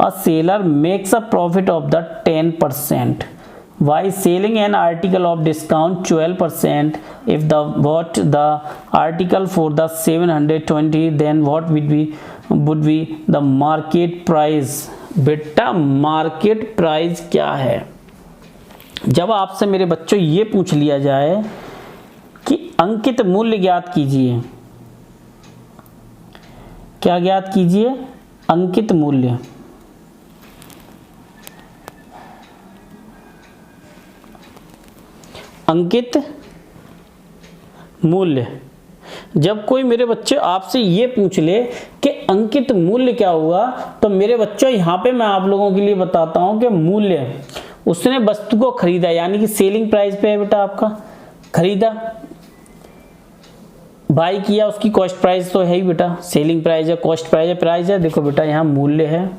A seller makes a profit of the 10% while selling an article of discount 12%. If the what the article for the 720, then what would be the market price? बेटा मार्केट प्राइस क्या है? जब आपसे मेरे बच्चों ये पूछ लिया जाए कि अंकित मूल्य ज्ञात कीजिए, क्या ज्ञात कीजिए? अंकित मूल्य। अंकित मूल्य। जब कोई मेरे बच्चे आपसे ये पूछ ले कि अंकित मूल्य क्या हुआ, तो मेरे बच्चों यहाँ पे मैं आप लोगों के लिए बताता हूँ कि मूल्य, उसने वस्तु को खरीदा, यानी कि सेलिंग प्राइस पे है बेटा आपका, खरीदा, बाई किया, उसकी कॉस्ट प्राइस तो है ही बेटा, सेलिंग प्राइस है, कॉस्ट प्राइस है, प्राइस है। देखो बेटा यहाँ मूल्य है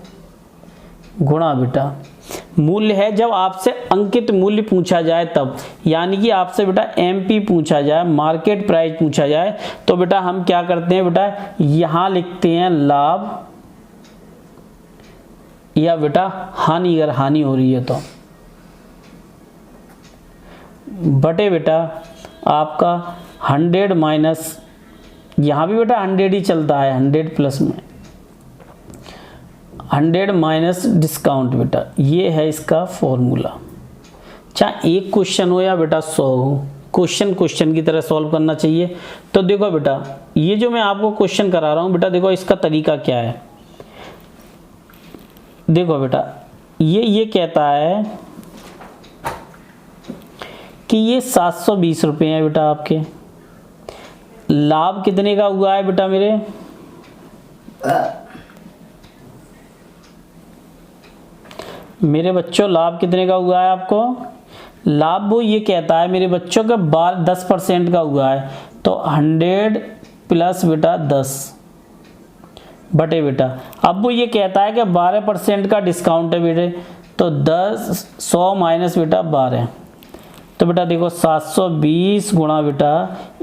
गुणा बेटा मूल्य है। जब आपसे अंकित मूल्य पूछा जाए तब, यानी कि आपसे बेटा एमपी पूछा जाए, मार्केट प्राइस पूछा जाए, तो बेटा हम क्या करते हैं बेटा, यहां लिखते हैं लाभ या बेटा हानि, अगर हानि हो रही है तो, बटे बेटा आपका 100 माइनस, यहां भी बेटा 100 ही चलता है, 100 प्लस में 100 माइनस डिस्काउंट बेटा, ये है इसका फॉर्मूला। चाहे एक क्वेश्चन हो या बेटा 100 हो, क्वेश्चन की तरह सॉल्व करना चाहिए। तो देखो बेटा ये जो मैं आपको क्वेश्चन करा रहा हूं बेटा, देखो इसका तरीका क्या है। देखो बेटा ये कहता है कि ये 720 रुपये हैं बेटा आपके, लाभ कितने का हुआ है बेटा मेरे बच्चों, लाभ कितने का हुआ है आपको? लाभ वो ये कहता है मेरे बच्चों का 10% का हुआ है, तो 100 प्लस बेटा 10 बटे बेटा, अब वो ये कहता है कि 12% का डिस्काउंट है बेटे, तो 100 माइनस बेटा 12, तो बेटा देखो 720 गुणा बेटा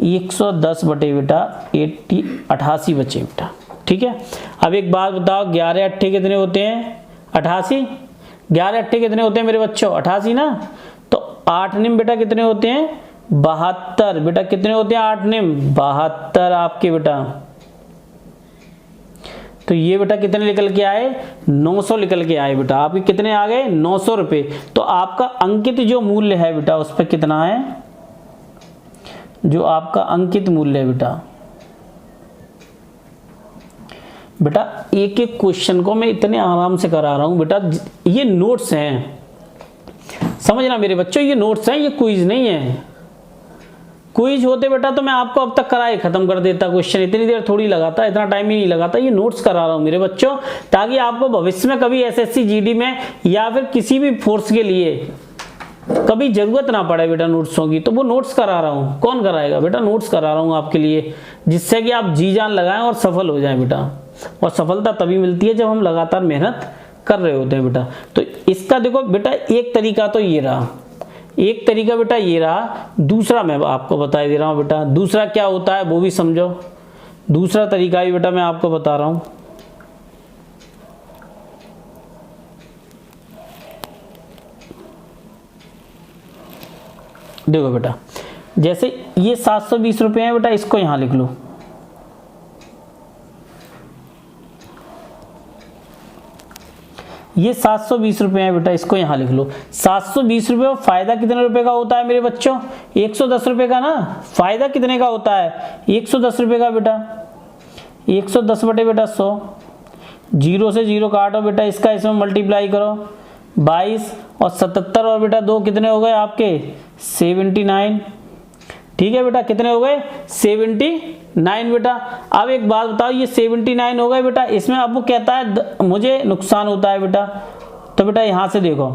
110 बटे बेटा 88 बचे बेटा, ठीक है। अब एक बात बताओ, 11 अट्ठे कितने होते हैं? 88। 11 अट्ठे कितने होते हैं मेरे बच्चों? 88 ना। तो 8 निम बेटा कितने होते हैं? 72 बेटा, कितने होते हैं 8 निम? 72 आपके बेटा। तो ये बेटा कितने निकल के आए? 900 निकल के आए बेटा, आपके कितने आ गए? 900 रुपये। तो आपका अंकित जो मूल्य है बेटा उस पर कितना है? जो आपका अंकित मूल्य है बेटा, बेटा एक एक क्वेश्चन को मैं इतने आराम से करा रहा हूं बेटा, ये नोट्स हैं, समझना मेरे बच्चों, ये नोट्स हैं, ये क्विज नहीं है। क्विज होते बेटा तो मैं आपको अब तक कराए खत्म कर देता क्वेश्चन, इतनी देर थोड़ी लगाता, इतना टाइम ही नहीं लगाता। ये नोट्स करा रहा हूं मेरे बच्चों, ताकि आपको भविष्य में कभी एसएससी जीडी में या फिर किसी भी फोर्स के लिए कभी जरूरत ना पड़े बेटा नोट्सों की, तो वो नोट्स करा रहा हूं। कौन कराएगा बेटा? नोट्स करा रहा हूं आपके लिए, जिससे कि आप जी जान लगाएं और सफल हो जाएं बेटा। और सफलता तभी मिलती है जब हम लगातार मेहनत कर रहे होते हैं बेटा। तो इसका देखो बेटा एक तरीका तो ये रहा, एक तरीका बेटा ये रहा, दूसरा मैं आपको बता दे रहा हूँ बेटा। दूसरा क्या होता है वो भी समझो, दूसरा तरीका भी बेटा मैं आपको बता रहा हूँ। देखो बेटा, जैसे ये 720 रुपये है बेटा, इसको यहां लिख लो। ये 720 रुपये है बेटा, इसको यहां लिख लो। 720 रुपये, फायदा कितने रुपए का होता है मेरे बच्चों? 110 रुपये का ना। फायदा कितने का होता है? 110 रुपये का बेटा। 110 बटे बेटा 100, 0 से 0 काटो बेटा, इसका इसमें मल्टीप्लाई करो 22 और 77 और बेटा 2 कितने हो गए आपके? 79। ठीक है बेटा, कितने हो गए? 79 बेटा। अब एक बात बताओ, ये 79 हो गए बेटा, इसमें अब वो कहता है मुझे नुकसान होता है बेटा। तो बेटा यहां से देखो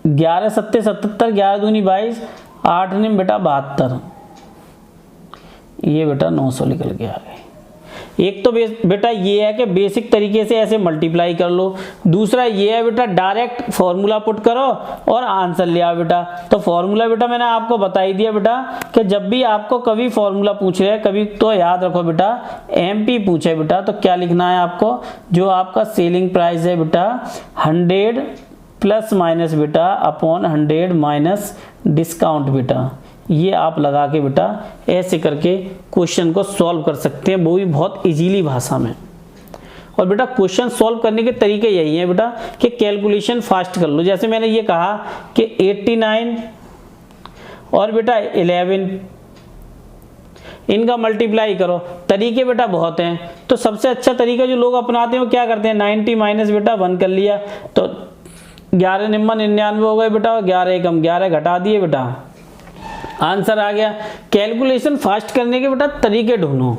11 सत्ते 77, 11 दूनी 22, 8 निम बेटा 72, ये बेटा 900 निकल के आ गए। एक तो बेटा ये है कि बेसिक तरीके से ऐसे मल्टीप्लाई कर लो, दूसरा ये है बेटा डायरेक्ट फॉर्मूला पुट करो और आंसर ले आओ बेटा। तो फॉर्मूला बेटा मैंने आपको बता ही दिया बेटा कि जब भी आपको कभी फॉर्मूला पूछ रहे हैं कभी, तो याद रखो बेटा एमपी पूछे बेटा तो क्या लिखना है आपको? जो आपका सेलिंग प्राइस है बेटा 100 प्लस माइनस बेटा अपॉन 100 माइनस डिस्काउंट बेटा, ये आप लगा के बेटा ऐसे करके क्वेश्चन को सॉल्व कर सकते हैं, वो भी बहुत इजीली भाषा में। और बेटा क्वेश्चन सॉल्व करने के तरीके यही हैं बेटा कि कैलकुलेशन फास्ट कर लो। जैसे मैंने ये कहा कि 89 और बेटा 11, इनका मल्टीप्लाई करो। तरीके बेटा बहुत हैं, तो सबसे अच्छा तरीका जो लोग अपनाते हैं वो क्या करते हैं? 90 माइनस बेटा 1 कर लिया, तो 11 निम्मा 99 हो गए बेटा, और 11 एकम 11 घटा दिए बेटा, आंसर आ गया। कैलकुलेशन फास्ट करने के बेटा तरीके ढूंढो,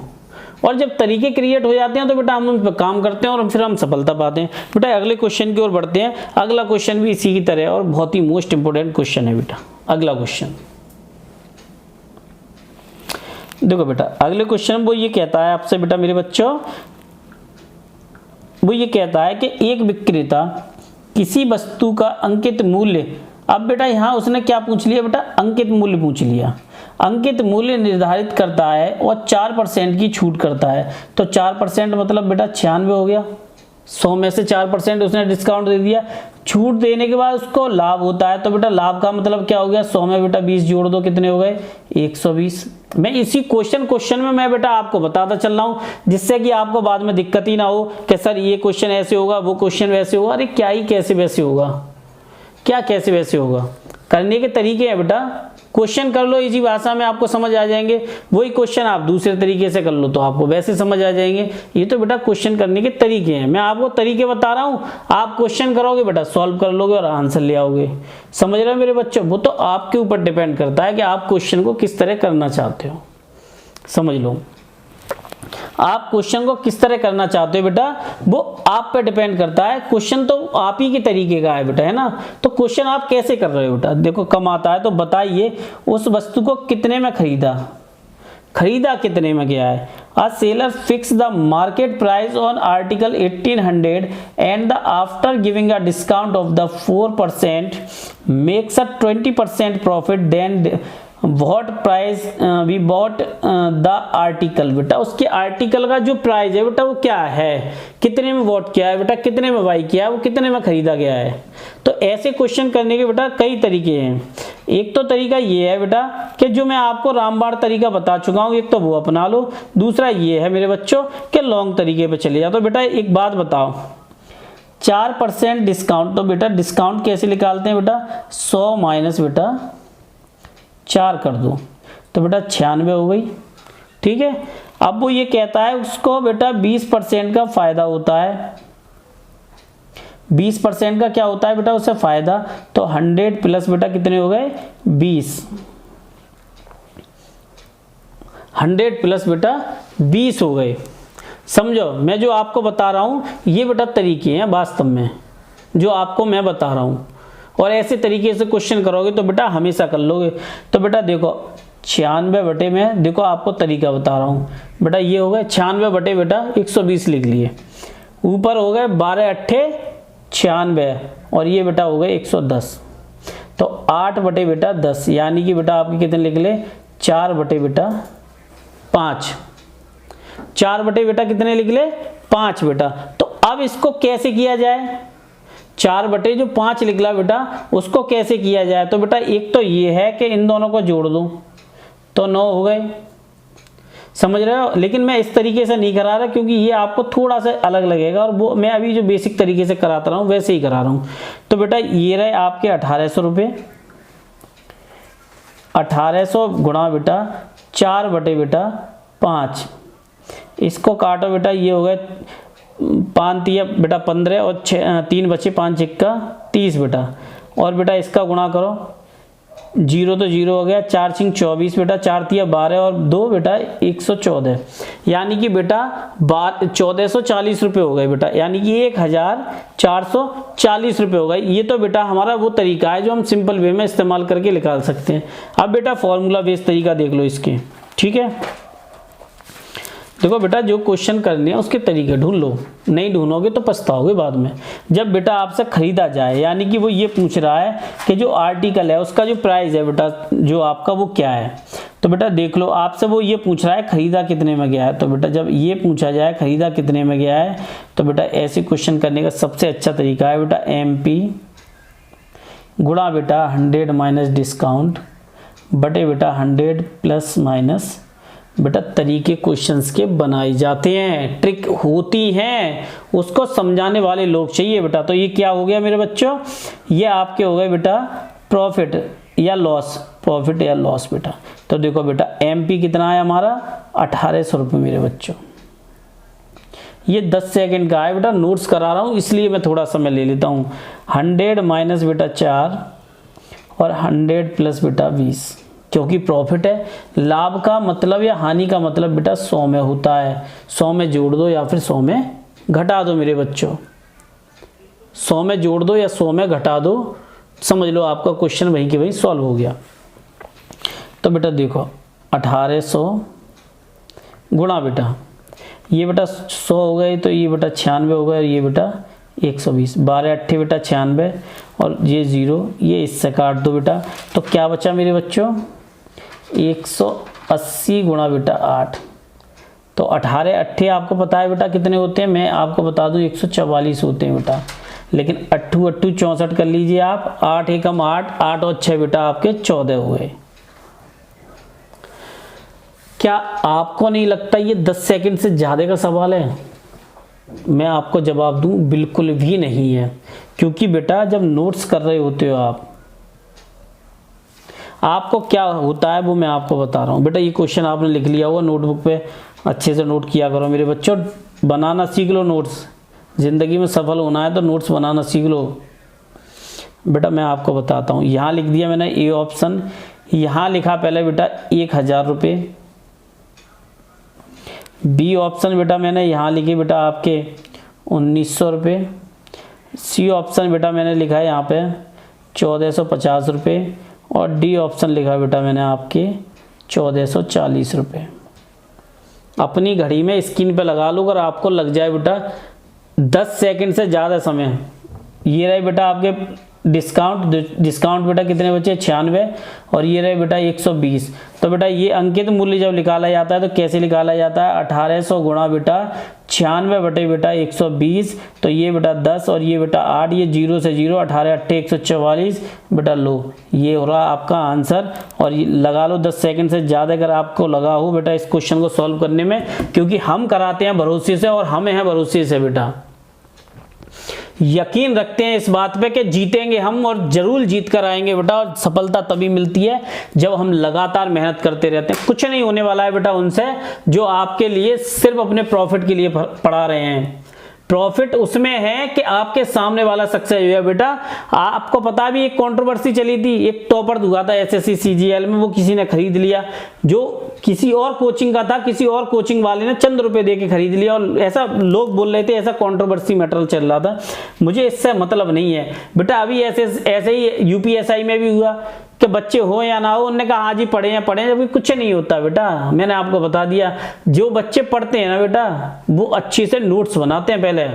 और जब तरीके क्रिएट हो जाते हैं तो बेटा हम उन पर काम करते हैं और फिर हम सफलता पाते हैं। बेटा अगले क्वेश्चन की ओर बढ़ते हैं। अगला क्वेश्चन भी इसी की तरह और बहुत ही मोस्ट इंपोर्टेंट क्वेश्चन है बेटा। अगला क्वेश्चन देखो बेटा, अगले क्वेश्चन वो ये कहता है आपसे बेटा मेरे बच्चों, वो ये कहता है कि एक विक्रेता किसी वस्तु का अंकित मूल्य, अब बेटा यहां उसने क्या पूछ लिया बेटा? अंकित मूल्य पूछ लिया। अंकित मूल्य निर्धारित करता है और 4% की छूट करता है। तो 4% मतलब बेटा 96 हो गया। 100 में से 4% उसने डिस्काउंट दे दिया। छूट देने के बाद उसको लाभ होता है, तो बेटा लाभ का मतलब क्या हो गया? 100 में बेटा 20 जोड़ दो, कितने हो गए? 120। मैं इसी क्वेश्चन में मैं बेटा आपको बताता चल रहा हूं, जिससे कि आपको बाद में दिक्कत ही ना हो कि सर ये क्वेश्चन ऐसे होगा, वो क्वेश्चन वैसे होगा। अरे क्या ही कैसे वैसे होगा, क्या कैसे वैसे होगा? करने के तरीके हैं बेटा। क्वेश्चन कर लो इजी भाषा में, आपको समझ आ जाएंगे। वही क्वेश्चन आप दूसरे तरीके से कर लो तो आपको वैसे समझ आ जाएंगे। ये तो बेटा क्वेश्चन करने के तरीके हैं, मैं आपको तरीके बता रहा हूँ। आप क्वेश्चन करोगे बेटा, सॉल्व कर लोगे और आंसर ले आओगे। समझ रहे हो मेरे बच्चों? वो तो आपके ऊपर डिपेंड करता है कि आप क्वेश्चन को किस तरह करना चाहते हो। समझ लो, आप क्वेश्चन को किस तरह करना चाहते हो बेटा, वो आप पे डिपेंड करता है। क्वेश्चन तो आप ही के तरीके का है बेटा, है ना? तो क्वेश्चन आप कैसे कर रहे हो बेटा? देखो कम आता है तो बताइए उस वस्तु को कितने में खरीदा, खरीदा कितने में गया है। A seller fixed the market price on article 1800 and the after giving a discount of the 4% makes a 20% profit, then what price we bought the article। बेटा उसके आर्टिकल का जो प्राइस है बेटा वो क्या है, कितने में वॉट किया है बेटा, कितने में बाई किया है, वो कितने में खरीदा गया है। तो ऐसे क्वेश्चन करने के बेटा कई तरीके हैं। एक तो तरीका ये है बेटा कि जो मैं आपको रामबाण तरीका बता चुका हूँ, एक तो वो अपना लो। दूसरा ये है मेरे बच्चों कि लॉन्ग तरीके पे चले जाओ। तो बेटा एक बात बताओ, 4% डिस्काउंट, तो बेटा डिस्काउंट कैसे निकालते हैं बेटा? 100 माइनस बेटा 4 कर दो, तो बेटा 96 हो गई। ठीक है, अब वो ये कहता है उसको बेटा 20% का फायदा होता है। 20% का क्या होता है बेटा उससे फायदा, तो 100 प्लस बेटा कितने हो गए? 20। 100 प्लस बेटा 20 हो गए। समझो मैं जो आपको बता रहा हूं ये बेटा तरीके हैं वास्तव में जो आपको मैं बता रहा हूं, और ऐसे तरीके से क्वेश्चन करोगे तो बेटा हमेशा कर लोगे। तो बेटा देखो 96 बटे में, देखो आपको तरीका बता रहा हूँ बेटा, ये हो गया 96 बटे बेटा 120 लिख लिए। ऊपर हो गए 12 अट्ठे 96 और ये बेटा हो गए 110। तो 8 बटे बेटा 10 यानी कि बेटा आपके कितने लिख ले 4 बटे बेटा 5। 4 बटे बेटा कितने लिख ले 5 बेटा। तो अब इसको कैसे किया जाए, 4 बटे जो 5 निकला बेटा उसको कैसे किया जाए। तो बेटा एक तो ये है कि इन दोनों को जोड़ दूं तो 9 हो गए, समझ रहे हो। लेकिन मैं इस तरीके से नहीं करा रहा क्योंकि ये आपको थोड़ा सा अलग लगेगा और वो मैं अभी जो बेसिक तरीके से कराता रहा हूँ वैसे ही करा रहा हूँ। तो बेटा ये रहे आपके 1800 रुपये, 1800 गुणा बेटा 4 बटे बेटा 5, इसको काटो बेटा ये हो गए 5 तिया बेटा 15 और 3 बचे 5 इक्का 30 बेटा। और बेटा इसका गुणा करो, 0 तो 0 हो गया, 4 छिंग 24 बेटा, 4 तिया 12 और 2 बेटा 114 यानी कि बेटा 1440 रुपये हो गए बेटा, यानी कि 1440 रुपये हो गए। ये तो बेटा हमारा वो तरीका है जो हम सिंपल वे में इस्तेमाल करके निकाल सकते हैं। अब बेटा फॉर्मूला बेस्ड तरीका देख लो इसके, ठीक है। देखो बेटा जो क्वेश्चन करने हैं उसके तरीके ढूंढ लो, नहीं ढूंढोगे तो पछताओगे बाद में। जब बेटा आपसे खरीदा जाए, यानी कि वो ये पूछ रहा है कि जो आर्टिकल है उसका जो प्राइस है बेटा जो आपका वो क्या है। तो बेटा देख लो आपसे वो ये पूछ रहा है खरीदा कितने में गया है। तो बेटा जब ये पूछा जाए खरीदा कितने में गया है तो बेटा ऐसे क्वेश्चन करने का सबसे अच्छा तरीका है बेटा MP गुणा बेटा 100 माइनस डिस्काउंट बटे बेटा 100 प्लस माइनस बेटा तरीके क्वेश्चंस के बनाए जाते हैं, ट्रिक होती हैं, उसको समझाने वाले लोग चाहिए बेटा। तो ये क्या हो गया मेरे बच्चों, ये आपके हो गए बेटा प्रॉफिट या लॉस, प्रॉफिट या लॉस बेटा। तो देखो बेटा MP कितना है हमारा 1800 रुपये मेरे बच्चों। ये 10 सेकंड का है बेटा, नोट्स करा रहा हूँ इसलिए मैं थोड़ा समय ले लेता हूँ। 100 माइनस बेटा 4 और 100 प्लस बेटा 20, क्योंकि प्रॉफिट है। लाभ का मतलब या हानि का मतलब बेटा 100 में होता है, 100 में जोड़ दो या फिर 100 में घटा दो मेरे बच्चों, 100 में जोड़ दो या 100 में घटा दो, समझ लो आपका क्वेश्चन वहीं के वहीं सॉल्व हो गया। तो बेटा देखो 1800 गुणा बेटा ये बेटा 100 हो गए, तो ये बेटा 96 हो गए और ये बेटा 120, 12 अट्ठे बेटा 96 और ये 0, ये इससे काट दो बेटा। तो क्या बचा मेरे बच्चों 180 गुणा बेटा 8। तो 18 अट्ठे आपको पता है बेटा कितने होते हैं, मैं आपको बता दूं 144 होते हैं बेटा। लेकिन अट्ठू अट्ठू 64 कर लीजिए आप, 8 एकम 8, 8 और 6 बेटा आपके 14 हुए। क्या आपको नहीं लगता ये 10 सेकंड से ज़्यादा का सवाल है? मैं आपको जवाब दूं बिल्कुल भी नहीं है, क्योंकि बेटा जब नोट्स कर रहे होते हो आपको क्या होता है वो मैं आपको बता रहा हूँ। बेटा ये क्वेश्चन आपने लिख लिया होगा नोटबुक पे, अच्छे से नोट किया करो मेरे बच्चों, बनाना सीख लो नोट्स, ज़िंदगी में सफल होना है तो नोट्स बनाना सीख लो। बेटा मैं आपको बताता हूँ, यहाँ लिख दिया मैंने ए ऑप्शन, यहाँ लिखा पहले बेटा 1000 रुपये, बी ऑप्शन बेटा मैंने यहाँ लिखे बेटा आपके 1900 रुपये, सी ऑप्शन बेटा मैंने लिखा है यहाँ पे 1450 रुपये और डी ऑप्शन लिखा बेटा मैंने आपके 1440 रुपये। अपनी घड़ी में स्क्रीन पे लगा लो, अगर आपको लग जाए बेटा 10 सेकंड से ज़्यादा समय। ये रहे बेटा आपके डिस्काउंट बेटा कितने बचे 96 और ये रहे बेटा 120। तो बेटा ये अंकित मूल्य जब निकाला जाता है तो कैसे निकाला जाता है, 1800 गुणा बेटा 96 बटे बेटा 120, तो ये बेटा 10 और ये बेटा 8, ये 0 से 0, 18 अट्ठे 144 बेटा लो, ये हो रहा आपका आंसर। और ये लगा लो 10 सेकंड से ज़्यादा अगर आपको लगा हो बेटा इस क्वेश्चन को सॉल्व करने में, क्योंकि हम कराते हैं भरोसे से और हमें है भरोसे से बेटा, यकीन रखते हैं इस बात पे कि जीतेंगे हम और जरूर जीत कर आएंगे बेटा। और सफलता तभी मिलती है जब हम लगातार मेहनत करते रहते हैं। कुछ नहीं होने वाला है बेटा उनसे जो आपके लिए सिर्फ अपने प्रॉफिट के लिए पढ़ा रहे हैं। प्रॉफिट उसमें है कि आपके सामने वाला सक्सेस हुआ बेटा। आपको पता भी एक कंट्रोवर्सी चली थी, एक टॉपर हुआ था एसएससी सीजीएल में, वो किसी ने खरीद लिया जो किसी और कोचिंग का था, किसी और कोचिंग वाले ने चंद रुपए दे के खरीद लिया और ऐसा लोग बोल रहे थे, ऐसा कंट्रोवर्सी मैटर चल रहा था। मुझे इससे मतलब नहीं है बेटा। अभी ऐसे ही यूपीएसआई में भी हुआ, कि बच्चे हो या ना हो। उन्होंने कहा हाँ जी पढ़े हैं पढ़े हैं, अभी कुछ नहीं होता बेटा। मैंने आपको बता दिया, जो बच्चे पढ़ते हैं ना बेटा वो अच्छे से नोट्स बनाते हैं पहले,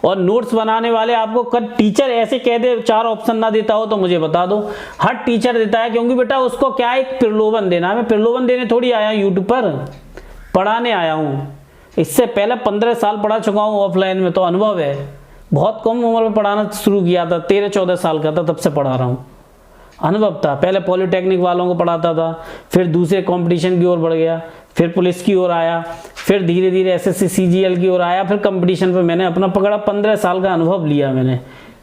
और नोट्स बनाने वाले आपको कल टीचर ऐसे कह दे 4 ऑप्शन ना देता हो तो मुझे बता दो, हर टीचर देता है, क्योंकि बेटा उसको क्या है, एक प्रलोभन देना है। मैं प्रलोभन देने थोड़ी आया यूट्यूब पर, पढ़ाने आया हूँ। इससे पहले 15 साल पढ़ा चुका हूँ ऑफलाइन में, तो अनुभव है। बहुत कम उम्र में पढ़ाना शुरू किया था, 13-14 साल का था तब से पढ़ा रहा हूँ, अनुभव था। पहले पॉलिटेक्निक वालों को पढ़ाता था, फिर दूसरे कंपटीशन की ओर बढ़ गया, फिर पुलिस की ओर आया, फिर धीरे धीरे एसएससी सीजीएल की ओर आया, फिर कंपटीशन पे मैंने अपना पकड़ा। 15 साल का अनुभव लिया मैंने।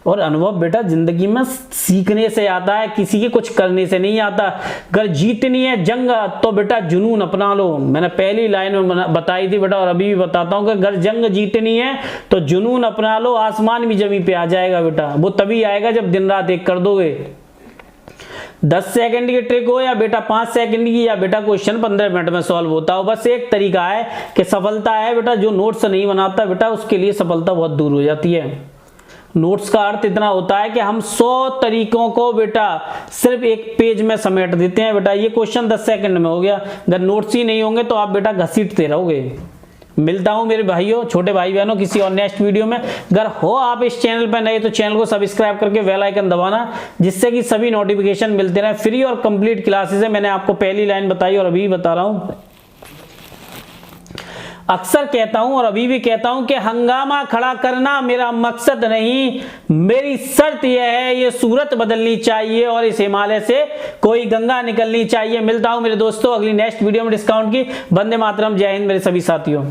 और अनुभव बेटा जिंदगी में सीखने से आता है, किसी के कुछ करने से नहीं आता। अगर जीतनी है जंग तो बेटा जुनून अपना लो। मैंने पहली लाइन में बताई थी बेटा, और अभी भी बताता हूँ कि अगर जंग जीतनी है तो जुनून अपना लो, आसमान भी जमीन पे आ जाएगा बेटा। वो तभी आएगा जब दिन रात एक कर दोगे। 10 सेकंड की ट्रिक हो या बेटा 5 सेकंड की, या बेटा क्वेश्चन 15 मिनट में सॉल्व होता हो, बस एक तरीका है कि सफलता है बेटा। जो नोट्स नहीं बनाता बेटा उसके लिए सफलता बहुत दूर हो जाती है। नोट्स का अर्थ इतना होता है कि हम 100 तरीकों को बेटा सिर्फ एक पेज में समेट देते हैं बेटा। ये क्वेश्चन 10 सेकंड में हो गया। अगर नोट्स ही नहीं होंगे तो आप बेटा घसीटते रहोगे। मिलता हूं मेरे भाइयों, छोटे भाई बहनों, किसी और नेक्स्ट वीडियो में। अगर हो आप इस चैनल पर नए तो चैनल को सब्सक्राइब करके बेल आइकन दबाना, जिससे कि सभी नोटिफिकेशन मिलते रहे। फ्री और कंप्लीट क्लासेस है, मैंने आपको पहली लाइन बताई और अभी बता रहा हूं। अक्सर कहता हूं और अभी भी कहता हूं कि हंगामा खड़ा करना मेरा मकसद नहीं, मेरी शर्त यह है ये सूरत बदलनी चाहिए और इस हिमालय से कोई गंगा निकलनी चाहिए। मिलता हूं मेरे दोस्तों अगली नेक्स्ट वीडियो में डिस्काउंट की। वंदे मातरम, जय हिंद मेरे सभी साथियों।